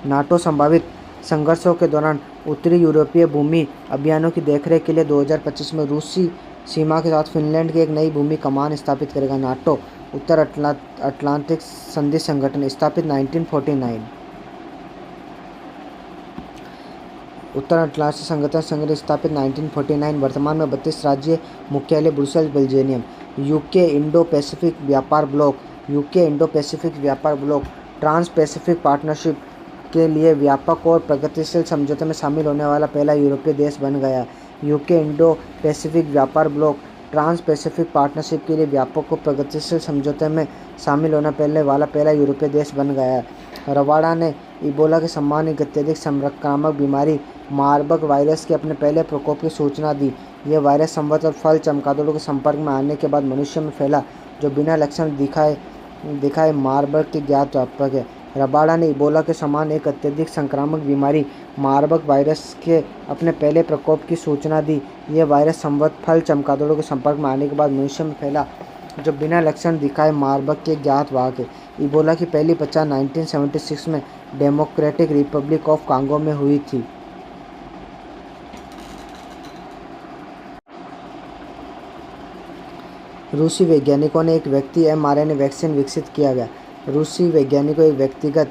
Speaker 1: नाटो संभावित संघर्षों के दौरान उत्तरी यूरोपीय भूमि अभियानों की देखरेख के लिए 2025 में रूसी सीमा के साथ फिनलैंड की एक नई भूमि कमान स्थापित करेगा। नाटो उत्तर अटलांटिक संधि संगठन स्थापित 1949। उत्तर अटलांटिक संगठन स्थापित 1949। वर्तमान में 32 राज्य मुख्यालय Brussels, Belgium. UK Indo Pacific व्यापार ब्लॉक ट्रांस पैसिफिक पार्टनरशिप के लिए व्यापक और प्रगतिशील समझौते में शामिल होने वाला पहला यूरोपीय देश बन गया। यूके इंडो पैसिफिक व्यापार ब्लॉक ट्रांस पैसिफिक पार्टनरशिप के लिए व्यापक और प्रगतिशील समझौते में शामिल होने वाला पहला यूरोपीय देश बन गया है। रवाडा ने इबोला के समान एक अत्यधिक संक्रामक बीमारी मार्बर्ग वायरस के अपने पहले प्रकोप की सूचना दी। यह वायरस संवत और फल चमगादड़ों के संपर्क में आने के बाद मनुष्य में फैला, जो बिना लक्षण दिखाए मार्बर्ग के ज्ञात व्यापक है। रबाडा ने इबोला के समान एक अत्यधिक संक्रामक बीमारी मार्बर्ग वायरस के अपने पहले प्रकोप की सूचना दी। यह वायरस संवत फल चमगादड़ों के संपर्क में आने के बाद मनुष्य में फैला, जो बिना लक्षण दिखाए मार्बर्ग के ज्ञात वाहक है। इबोला की पहली पहचान 1976 में डेमोक्रेटिक रिपब्लिक ऑफ कांगो में हुई थी। रूसी वैज्ञानिकों ने एक mRNA वैक्सीन विकसित किया गया। रूसी वैज्ञानिकों एक व्यक्तिगत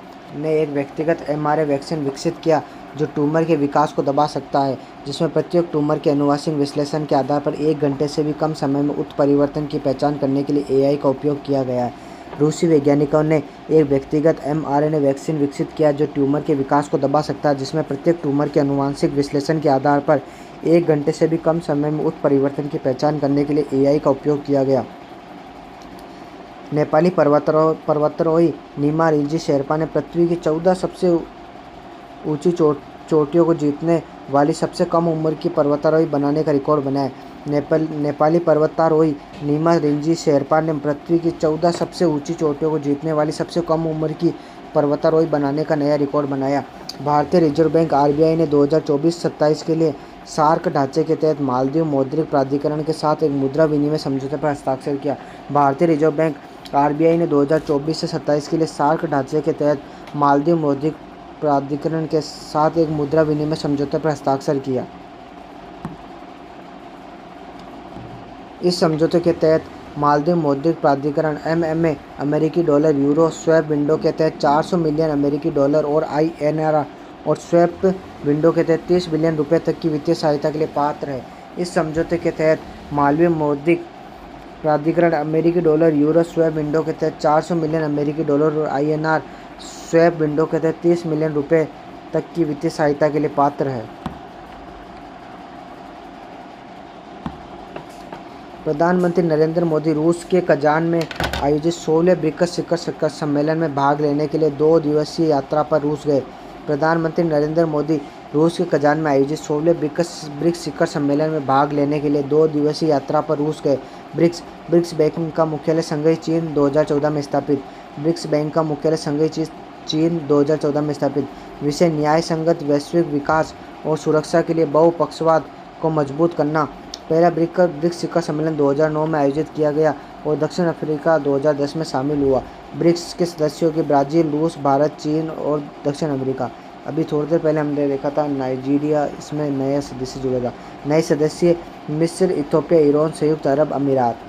Speaker 1: mRNA वैक्सीन विकसित किया जो ट्यूमर के विकास को दबा सकता है, जिसमें प्रत्येक ट्यूमर के आनुवंशिक विश्लेषण के आधार पर 1 घंटे से भी कम समय में उत्परिवर्तन की पहचान करने के लिए AI का उपयोग किया गया है। रूसी वैज्ञानिकों ने एक व्यक्तिगत mRNA वैक्सीन विकसित किया जो ट्यूमर के विकास को दबा सकता है, जिसमें प्रत्येक ट्यूमर के आनुवंशिक विश्लेषण के आधार पर 1 घंटे से भी कम समय में उत्परिवर्तन की पहचान करने के लिए AI का उपयोग किया गया। नेपाली पर्वतारोही नीमा रिल्जी शेरपा ने पृथ्वी की 14 सबसे ऊंची चोटियों को जीतने वाली सबसे कम उम्र की पर्वतारोही बनाने का रिकॉर्ड बनाया। नेपाली पर्वतारोही नीमा रिंजी शेरपा ने पृथ्वी की 14 सबसे ऊंची चोटियों को जीतने वाली सबसे कम उम्र की पर्वतारोही बनाने का नया रिकॉर्ड बनाया। भारतीय रिजर्व बैंक आरबीआई ने 2024-27 के लिए सार्क ढांचे के तहत मालदीव मौद्रिक प्राधिकरण के साथ एक मुद्रा विनिमय समझौते पर हस्ताक्षर किया। भारतीय रिजर्व बैंक आरबीआई ने 2024 से 27 के लिए सार्क ढांचे के तहत मालदीव मौद्रिक प्राधिकरण के साथ एक मुद्रा विनिमय समझौते पर हस्ताक्षर किया। इस समझौते के तहत मालदीव मौद्रिक प्राधिकरण एमएमए अमेरिकी डॉलर यूरो स्वैप विंडो के तहत 400 मिलियन अमेरिकी डॉलर और आईएनआर और स्वैप विंडो के तहत 30 बिलियन रुपए तक की वित्तीय सहायता के लिए पात्र है। इस समझौते के तहत मालदीव मौद्रिक प्राधिकरण अमेरिकी डॉलर यूरो स्वैप विंडो के तहत 400 मिलियन अमेरिकी डॉलर और आईएनआर स्वैप विंडो के तहत 30 मिलियन रुपए तक की वित्तीय सहायता के लिए पात्र है। प्रधानमंत्री नरेंद्र मोदी रूस के कजान में आयोजित 16वें ब्रिक्स शिखर सम्मेलन में भाग लेने के लिए 2 दिवसीय यात्रा पर रूस गए। प्रधानमंत्री नरेंद्र मोदी रूस के कजान में आयोजित 16वें ब्रिक्स शिखर सम्मेलन में भाग लेने के लिए 2 दिवसीय यात्रा पर रूस गए। ब्रिक्स बैंक का मुख्यालय शंघाई चीन 2014 में स्थापित। ब्रिक्स बैंक का मुख्यालय शंघाई चीन 2014 में स्थापित। विषय न्याय संगत वैश्विक विकास और सुरक्षा के लिए बहुपक्षवाद को मजबूत करना। पहला ब्रिक्स शिखर सम्मेलन 2009 में आयोजित किया गया और दक्षिण अफ्रीका 2010 में शामिल हुआ। ब्रिक्स के सदस्यों के ब्राज़ील, रूस, भारत, चीन और दक्षिण अफ्रीका। अभी थोड़ी देर पहले हमने देखा था नाइजीरिया इसमें नया सदस्य जुड़ेगा। नए सदस्य मिस्र, इथियोपिया, ईरान, संयुक्त अरब अमीरात।